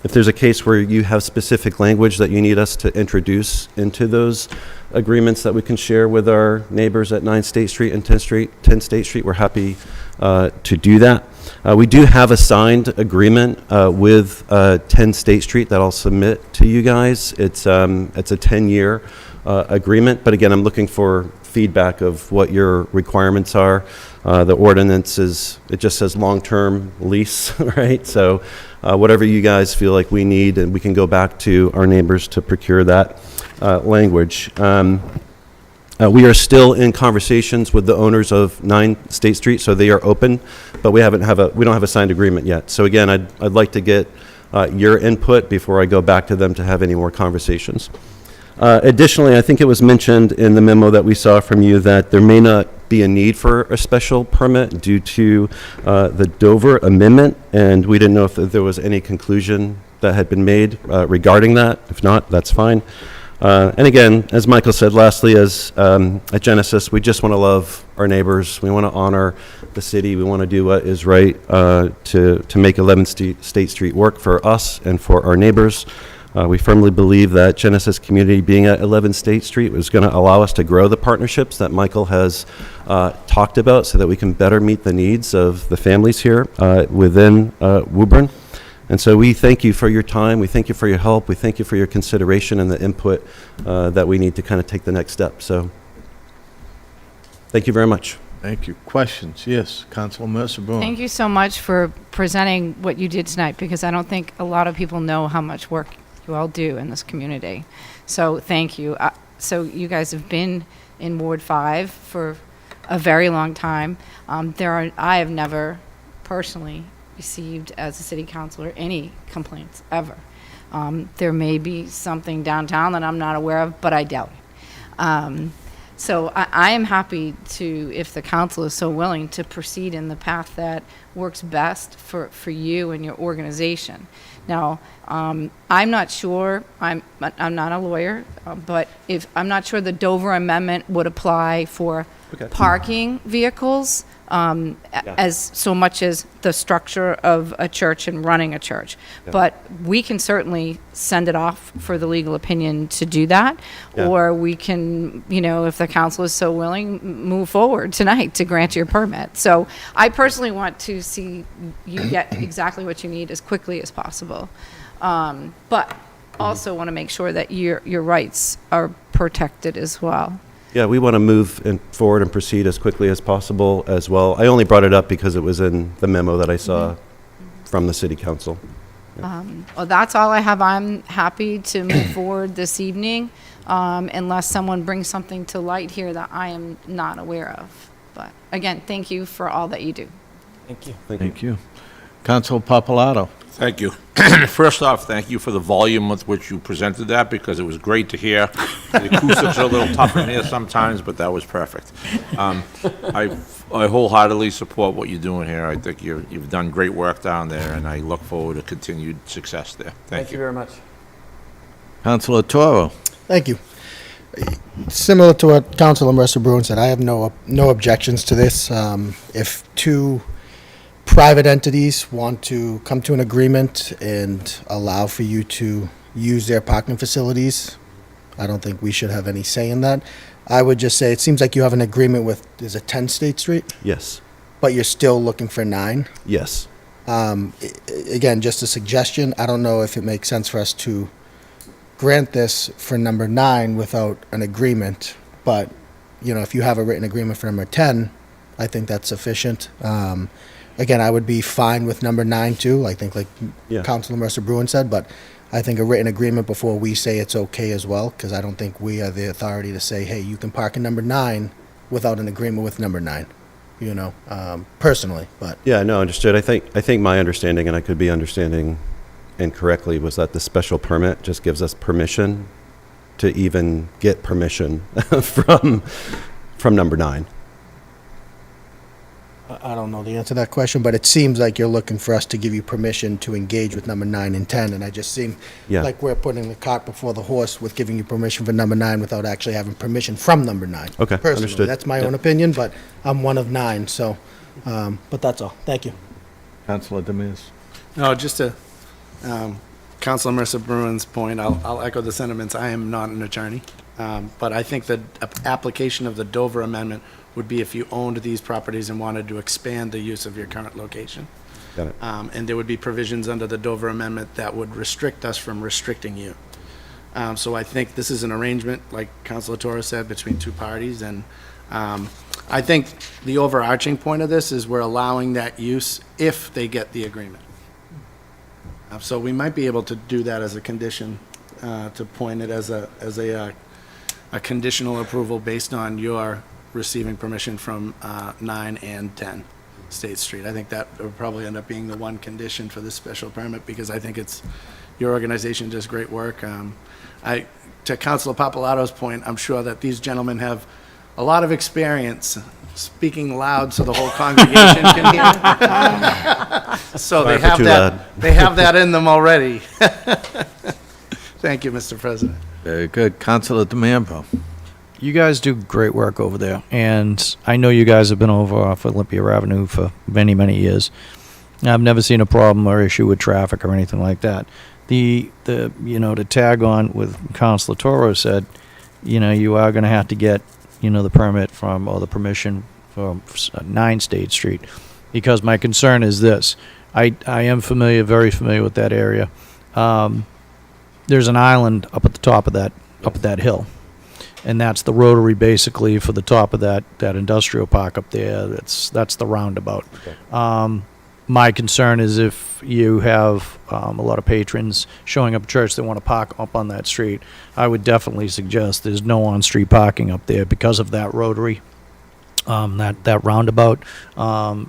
if there's a case where you have specific language that you need us to introduce into those agreements that we can share with our neighbors at 9 State Street and 10 State Street, we're happy to do that. We do have a signed agreement with 10 State Street that I'll submit to you guys. It's a 10-year agreement, but again, I'm looking for feedback of what your requirements are. The ordinance it just says long-term lease, right? So whatever you guys feel like we need, and we can go back to our neighbors to procure that language. We are still in conversations with the owners of 9 State Street, so they are open, but we don't have a signed agreement yet. So again, I'd like to get your input before I go back to them to have any more conversations. Additionally, I think it was mentioned in the memo that we saw from you that there may not be a need for a special permit due to the Dover Amendment, and we didn't know if there was any conclusion that had been made regarding that. If not, that's fine. And again, as Michael said, lastly, as at Genesis, we just want to love our neighbors. We want to honor the city. We want to do what is right to make 11th State Street work for us and for our neighbors. We firmly believe that Genesis Community being at 11 State Street was going to allow us to grow the partnerships that Michael has talked about so that we can better meet the needs of the families here within Woburn. And so we thank you for your time. We thank you for your help. We thank you for your consideration and the input that we need to kind of take the next step. So thank you very much. Thank you. Questions? Yes, Councilor Mercer-Bruin. Thank you so much for presenting what you did tonight, because I don't think a lot of people know how much work you all do in this community. So thank you. So you guys have been in Ward 5 for a very long time. I have never personally received as a city councilor any complaints ever. There may be something downtown that I'm not aware of, but I doubt it. So I am happy to, if the council is so willing, to proceed in the path that works best for you and your organization. Now, I'm not sure, I'm not a lawyer, but I'm not sure the Dover Amendment would apply for parking vehicles as so much as the structure of a church and running a church. Yeah. But we can certainly send it off for the legal opinion to do that, or we can, if the council is so willing, move forward tonight to grant your permit. So I personally want to see you get exactly what you need as quickly as possible. But also want to make sure that your rights are protected as well. Yeah, we want to move forward and proceed as quickly as possible as well. I only brought it up because it was in the memo that I saw from the city council. Well, that's all I have. I'm happy to move forward this evening, unless someone brings something to light here that I am not aware of. But again, thank you for all that you do. Thank you. Thank you. Councilor Papalato. Thank you. First off, thank you for the volume with which you presented that, because it was great to hear. The acoustics are a little tough in here sometimes, but that was perfect. I wholeheartedly support what you're doing here. I think you've done great work down there, and I look forward to continued success there. Thank you very much. Councilor Toro. Thank you. Similar to what Councilor Mercer-Bruin said, I have no objections to this. If two private entities want to come to an agreement and allow for you to use their parking facilities, I don't think we should have any say in that. I would just say it seems like you have an agreement with, is it 10 State Street? Yes. But you're still looking for 9? Yes. Again, just a suggestion. I don't know if it makes sense for us to grant this for number 9 without an agreement, but if you have a written agreement for number 10, I think that's sufficient. Again, I would be fine with number 9 too. I think, like Councilor Mercer-Bruin said, but I think a written agreement before we say it's okay as well, because I don't think we are the authority to say, hey, you can park in number 9 without an agreement with number 9. Personally, but Yeah, no, understood. I think my understanding, and I could be understanding incorrectly, was that the special permit just gives us permission to even get permission from number 9. I don't know the answer to that question, but it seems like you're looking for us to give you permission to engage with number 9 and 10, and I just seem like we're putting the cart before the horse with giving you permission for number 9 without actually having permission from number 9. Okay, Personally, understood. that's my own opinion, but I'm one of 9, so, but that's all. Thank you. Councilor Demirs. No, just to Councilor Mercer-Bruin's point, I'll echo the sentiments. I am not an attorney, but I think the application of the Dover Amendment would be if you owned these properties and wanted to expand the use of your current location. Got it. And there would be provisions under the Dover Amendment that would restrict us from restricting you. So I think this is an arrangement, like Councilor Torres said, between two parties, and I think the overarching point of this is we're allowing that use if they get the agreement. So we might be able to do that as a condition, to point it as a conditional approval based on your receiving permission from 9 and 10 State Street. I think that would probably end up being the one condition for this special permit, because I think your organization does great work. To Councilor Papalato's point, I'm sure that these gentlemen have a lot of experience speaking loud so the whole congregation can hear. So they Sorry for have too that, loud. they have that in them already. Thank you, Mr. President. Very good. Councilor DeMambro. You guys do great work over there, and I know you guys have been over off Olympia Avenue for many, many years. I've never seen a problem or issue with traffic or anything like that. To tag on with Councilor Toro said, you are going to have to get, the permit from, or the permission from 9 State Street, because my concern is this. I am very familiar with that area. There's an island up at the top of that hill. And that's the rotary basically for the top of that industrial park up there. That's the roundabout. Okay. My concern is if you have a lot of patrons showing up at church that want to park up on that street, I would definitely suggest there's no on-street parking up there because of that rotary, that roundabout.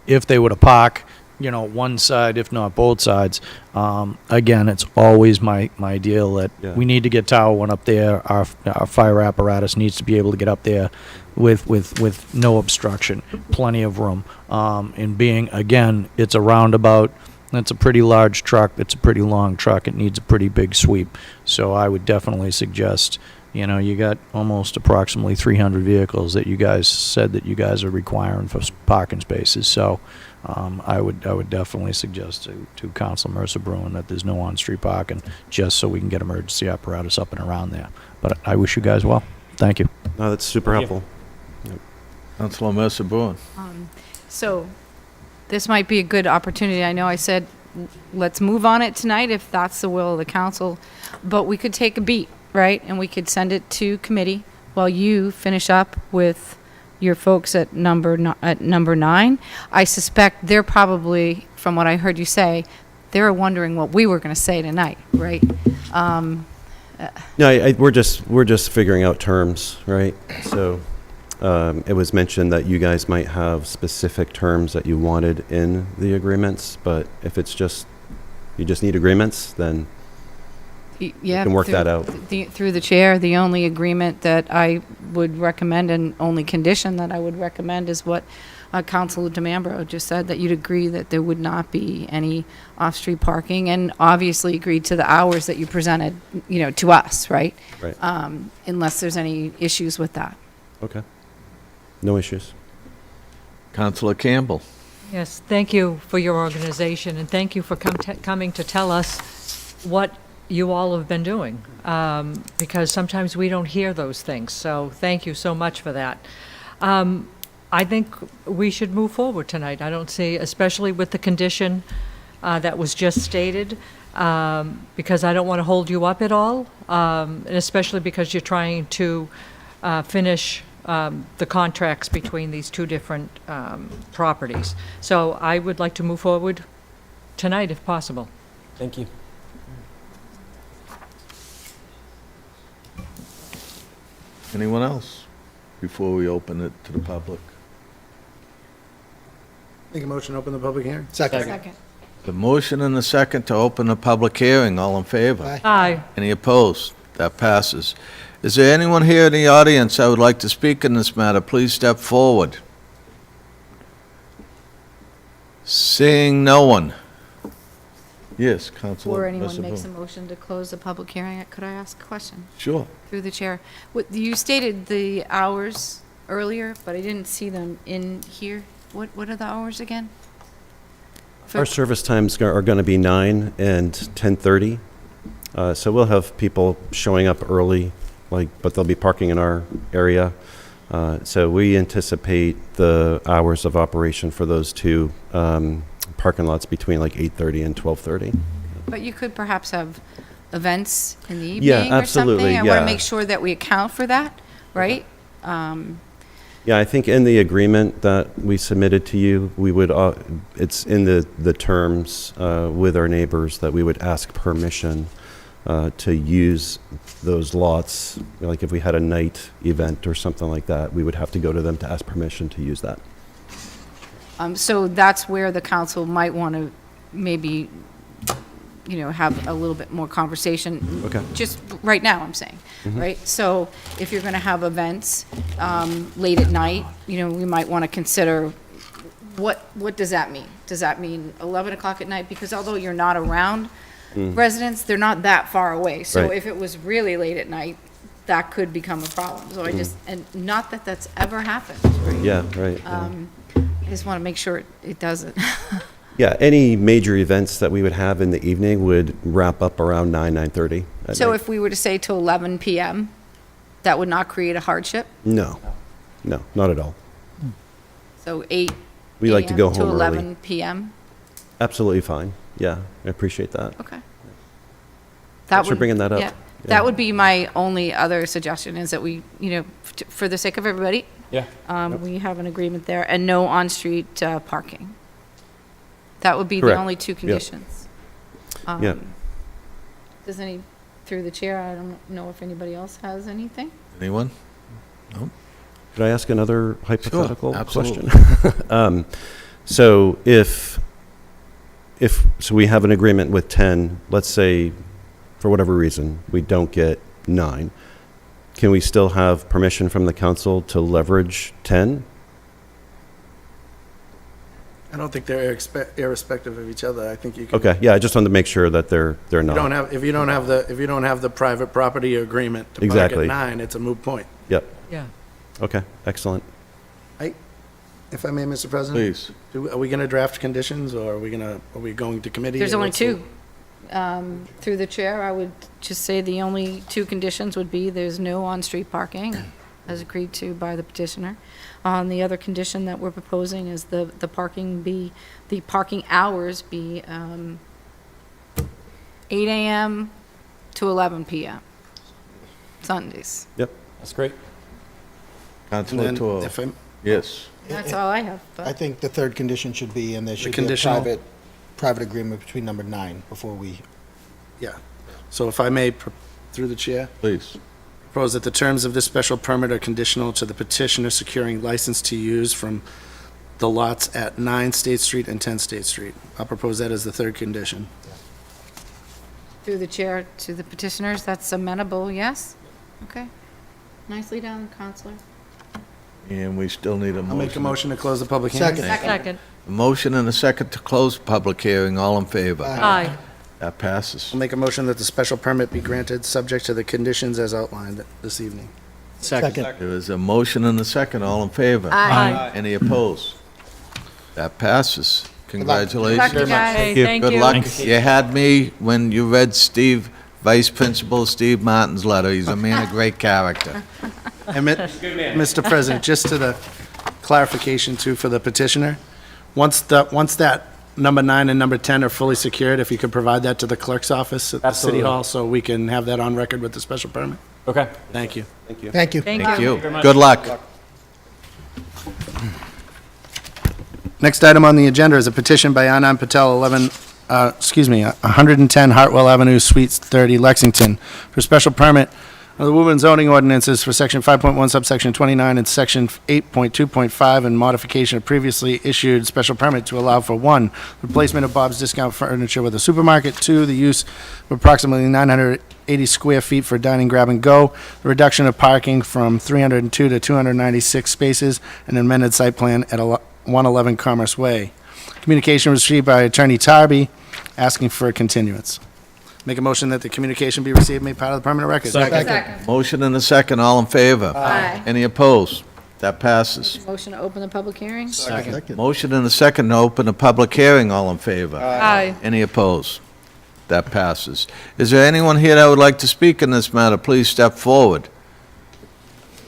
If they were to park, one side, if not both sides, again, it's always my deal that we need to get Tower 1 up there. Our fire apparatus needs to be able to get up there with no obstruction, plenty of room. And being, again, it's a roundabout. It's a pretty large truck. It's a pretty long truck. It needs a pretty big sweep. So I would definitely suggest, you got almost approximately 300 vehicles that you guys said that you guys are requiring for parking spaces. So I would definitely suggest to Council Mercer Bruin that there's no on-street parking, just so we can get emergency apparatus up and around there. But I wish you guys well. Thank you. No, that's super helpful. Councilor Mercer Bruin. So this might be a good opportunity. I know I said let's move on it tonight if that's the will of the council, but we could take a beat, right? And we could send it to committee while you finish up with your folks at number 9. I suspect they're probably, from what I heard you say, they're wondering what we were going to say tonight, right? No, we're just figuring out terms, right? So it was mentioned that you guys might have specific terms that you wanted in the agreements, but if it's just, you just need agreements, then Yeah, can work that out. Through the chair, the only agreement that I would recommend and only condition that I would recommend is what Councilor DeMambro just said, that you'd agree that there would not be any off-street parking, and obviously agree to the hours that you presented, to us, right? Right. Unless there's any issues with that. Okay. No issues. Councilor Campbell. Yes, thank you for your organization, and thank you for coming to tell us what you all have been doing, because sometimes we don't hear those things. So thank you so much for that. I think we should move forward tonight. I don't see, especially with the condition that was just stated, because I don't want to hold you up at all, and especially because you're trying to finish the contracts between these two different properties. So I would like to move forward tonight if possible. Thank you. Anyone else before we open it to the public? Make a motion to open the public hearing? Second. The motion and the second to open the public hearing. All in favor? Aye. Aye. Any opposed? That passes. Is there anyone here in the audience that would like to speak in this matter? Please step forward. Seeing no one. Yes, Councilor. Before anyone Mercer makes a Bruin. motion to close the public hearing, could I ask a question Sure. through the chair? You stated the hours earlier, but I didn't see them in here. What are the hours again? Our service times are going to be 9 and 10:30. So we'll have people showing up early, but they'll be parking in our area. So we anticipate the hours of operation for those two parking lots between 8:30 and 12:30. But you could perhaps have events in the evening Yeah, or something. absolutely, I want yeah. to make sure that we account for that, right? Yeah, I think in the agreement that we submitted to you, we would, it's in the terms with our neighbors that we would ask permission to use those lots. Like if we had a night event or something like that, we would have to go to them to ask permission to use that. So that's where the council might want to maybe have a little bit more conversation. Okay. Just right now, I'm saying, right? So if you're going to have events late at night, we might want to consider what does that mean? Does that mean 11 o'clock at night? Because although you're not around residents, they're not that far away. So Right. if it was really late at night, that could become a problem. So and not that that's ever happened, right? Yeah, right. Yeah. I just want to make sure it doesn't. Yeah, any major events that we would have in the evening would wrap up around 9:30 at So night. if we were to say till 11 PM, that would not create a hardship? No, not at all. So 8 We like to go to home early. 11 PM? Absolutely fine. Yeah, I appreciate that. Okay. Thanks for bringing that up. Yeah. That would be my only other suggestion, is that we, for the sake of everybody, Yeah. we have an agreement there, and no on-street parking. That would be the Correct. only two Yep. conditions. Yeah. Does through the chair, I don't know if anybody else has anything? Anyone? No? Could I ask another hypothetical absolutely. question? So if so we have an agreement with 10, let's say, for whatever reason, we don't get 9, can we still have permission from the council to leverage 10? I don't think they're irrespective of each other. I think you can. Okay, yeah, I just wanted to make sure that they're not. If you don't have the private property agreement to park Exactly. at 9, it's a moot point. Yep, Yeah. okay, excellent. If I may, Mr. President? Please. Are we going to draft conditions, or are we going to committee? There's or only what's the- two. Through the chair, I would just say the only two conditions would be there's no on-street parking, as agreed to by the petitioner. The other condition that we're proposing is the parking hours be 8 AM to 11 PM, Sundays. Yep. That's great. And Councilor then Toyle. if I'm- Yes. That's all I have, I but think the third condition should be, and there should be a conditional- private agreement between number 9 before we. Yeah. So if I may, through the chair, Please. propose that the terms of this special permit are conditional to the petitioner securing license to use from the lots at 9 State Street and 10 State Street. I'll propose that as the third condition. through the chair to the petitioners, that's amenable, yes? Okay. Nicely done, Counselor. And we still need a motion. I'll make a motion to close the public hearing. Second. A motion and a second to close the public hearing. All in favor? Aye. That passes. I'll make a motion that the special permit be granted, subject to the conditions as outlined this evening. Second. There is a motion and a second. All in favor? Aye. Any opposed? That passes. Good Congratulations. luck, you guys. Hey, thank Good you. luck. You had me when you read Vice Principal Steve Martin's letter. He's a man of great character. And Mr. President, just to the clarification too for the petitioner, once that number 9 and number 10 are fully secured, if you could provide that to the clerk's office at the City Absolutely. Hall so we can have that on record with the special permit. Okay. Thank you. Thank you. Thank you. Thank you. Good luck. Next item on the agenda is a petition by Anand Patel, 110 Hartwell Avenue, Suites 30, Lexington, for special permit of the Woburn zoning ordinances for Section 5.1, subsection 29, and Section 8.2.5, and modification of previously issued special permit to allow for 1, replacement of Bob's Discount Furniture with a supermarket, 2, the use of approximately 980 square feet for dining grab and go, the reduction of parking from 302 to 296 spaces, and an amended site plan at 111 Commerce Way. Communication was received by Attorney Tarby, asking for a continuance. Make a motion that the communication be received, made part of the permanent record. Second. Motion and a second. All in favor? Aye. Any opposed? That passes. Motion to open the public hearing? Motion and a second to open the public hearing. All in favor? Aye. Any opposed? That passes. Is there anyone here that would like to speak in this matter? Please step forward.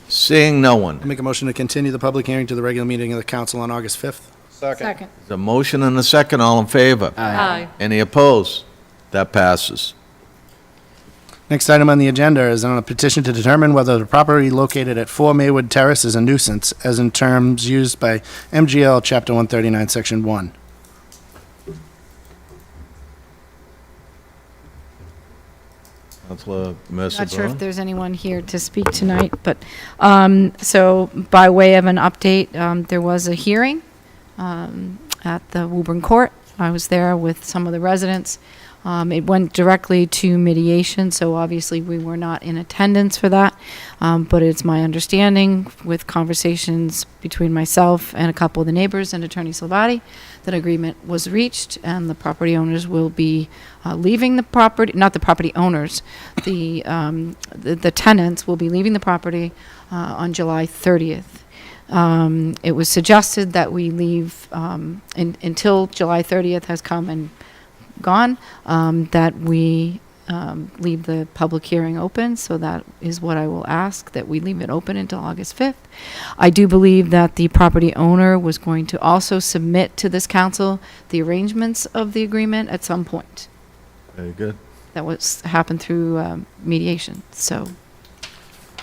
Seeing no one. Make a motion to continue the public hearing to the regular meeting of the council on August 5th. Second. The motion and a second. All in favor? Aye. Any opposed? That passes. Next item on the agenda is on a petition to determine whether the property located at 4 Maywood Terrace is a nuisance, as in terms used by MGL Chapter 139, Section 1. Councilor Not sure if Mercer-Brown? there's anyone here to speak tonight, but, so by way of an update, there was a hearing at the Woburn Court. I was there with some of the residents. It went directly to mediation, so obviously we were not in attendance for that. But it's my understanding, with conversations between myself and a couple of the neighbors and Attorney Salvati, that agreement was reached, and the property owners will be leaving the property, not the property owners, the tenants will be leaving the property on July 30th. It was suggested that we leave until July 30th has come and gone, that we leave the public hearing open. So that is what I will ask, that we leave it open until August 5th. I do believe that the property owner was going to also submit to this council the arrangements of the agreement at some point. Very good. That was happened through mediation. So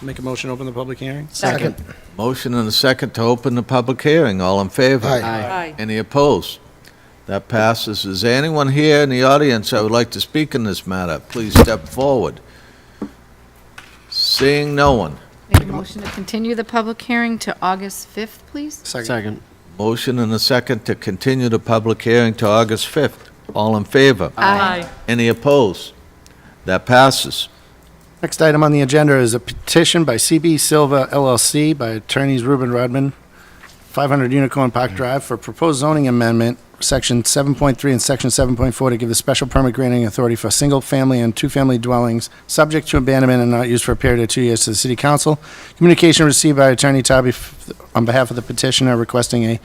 Make a motion, to open the public hearing? Second. Motion and a second to open the public hearing. All in favor? Aye. Any opposed? That passes. Is there anyone here in the audience that would like to speak in this matter? Please step forward. Seeing no one. make a motion to continue the public hearing to August 5th, please. Second. Motion and a second to continue the public hearing to August 5th. All in favor? Aye. Any opposed? That passes. Next item on the agenda is a petition by CB Silva LLC by attorneys Ruben Rodman, 500 Unicorn Park Drive, for proposed zoning amendment, section 7.3 and section 7.4, to give the special permit granting authority for single-family and two-family dwellings subject to abandonment and not used for a period of 2 years to the city council. Communication received by Attorney Tobby on behalf of the petitioner requesting a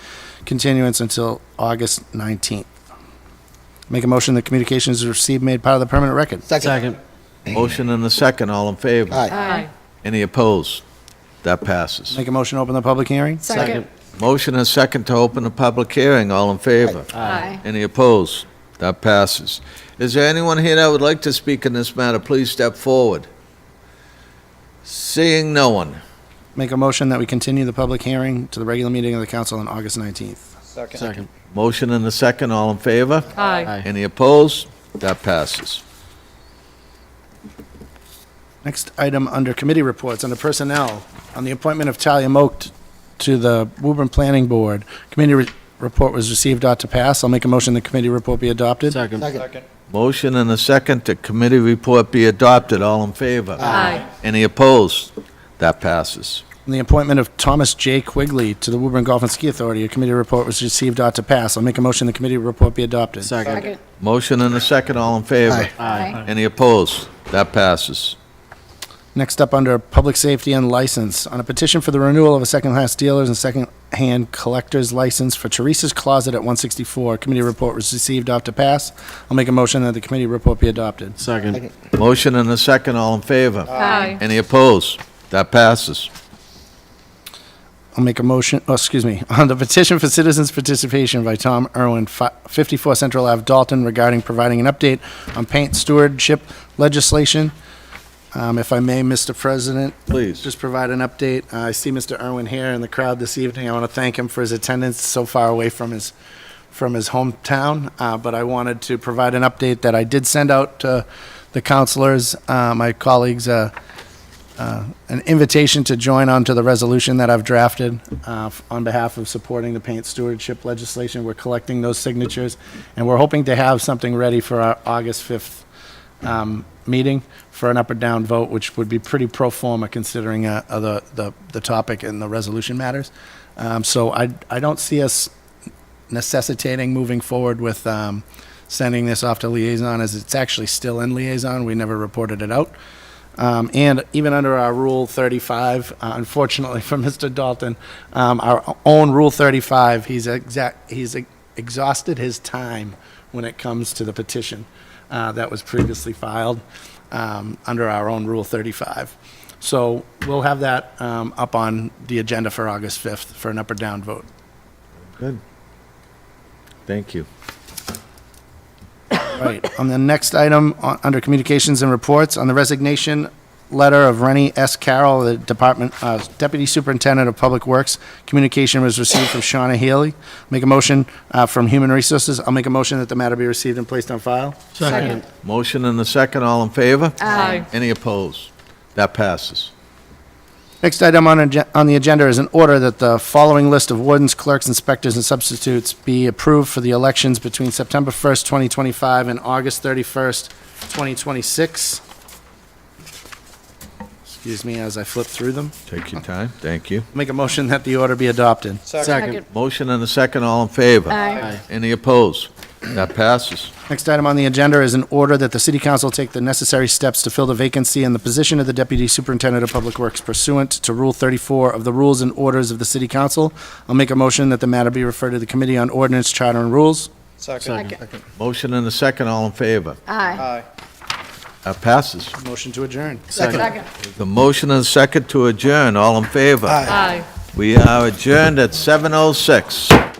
continuance until August 19th. Make a motion that communication is received, made part of the permanent record. Second. Motion and a second. All in favor? Aye. Any opposed? That passes. Make a motion to open the public hearing. Second. Motion and a second to open the public hearing. All in favor? Aye. Any opposed? That passes. Is there anyone here that would like to speak in this matter? Please step forward. Seeing no one. Make a motion that we continue the public hearing to the regular meeting of the council on August 19th. Second. Motion and a second. All in favor? Aye. Any opposed? That passes. Next item under committee reports, under personnel, on the appointment of Talia Moak to the Woburn Planning Board. Committee report was received, ought to pass. I'll make a motion the committee report be adopted. Second. Motion and a second to committee report be adopted. All in favor? Aye. Any opposed? That passes. On the appointment of Thomas J. Quigley to the Woburn Golf and Ski Authority, a committee report was received, ought to pass. I'll make a motion the committee report be adopted. Second. Motion and a second. All in favor? Aye. Any opposed? That passes. Next up, under public safety and license, on a petition for the renewal of a second-class dealers and second-hand collector's license for Teresa's Closet at 164. Committee report was received, ought to pass. I'll make a motion that the committee report be adopted. Second. Motion and a second. All in favor? Aye. Any opposed? That passes. I'll make a motion, on the petition for citizens' participation by Tom Irwin, 54 Central Ave, Dalton, regarding providing an update on paint stewardship legislation. If I may, Mr. President, Please. just provide an update. I see Mr. Irwin here in the crowd this evening. I want to thank him for his attendance so far away from his hometown, but I wanted to provide an update that I did send out to the councilors, my colleagues, an invitation to join onto the resolution that I've drafted on behalf of supporting the paint stewardship legislation. We're collecting those signatures, and we're hoping to have something ready for our August 5th meeting for an up or down vote, which would be pretty pro forma considering the topic and the resolution matters. So I don't see us necessitating moving forward with sending this off to liaison, as it's actually still in liaison. We never reported it out. And even under our Rule 35, unfortunately for Mr. Dalton, our own Rule 35, he's exhausted his time when it comes to the petition that was previously filed under our own Rule 35. So we'll have that up on the agenda for August 5th for an up or down vote. Good. Thank you. Right. On the next item, under communications and reports, on the resignation letter of Rennie S. Carroll, the Department Deputy Superintendent of Public Works, communication was received from Shauna Healy. Make a motion from Human Resources. I'll make a motion that the matter be received and placed on file. Second. Motion and a second. All in favor? Aye. Any opposed? That passes. Next item on the agenda is an order that the following list of wardens, clerks, inspectors, and substitutes be approved for the elections between September 1st, 2025 and August 31st, 2026. Excuse me as I flip through them. Take your time. Thank you. Make a motion that the order be adopted. Second. Motion and a second, all in favor? Aye. Any opposed? That passes. Next item on the agenda is an order that the city council take the necessary steps to fill the vacancy in the position of the deputy superintendent of public works pursuant to Rule 34 of the rules and orders of the city council. I'll make a motion that the matter be referred to the Committee on Ordinance, Charter, and Rules. Second. Motion and a second, all in favor? Aye. Aye. That passes. Motion to adjourn. Second. The motion and a second to adjourn, all in favor? Aye. We are adjourned at 7:06.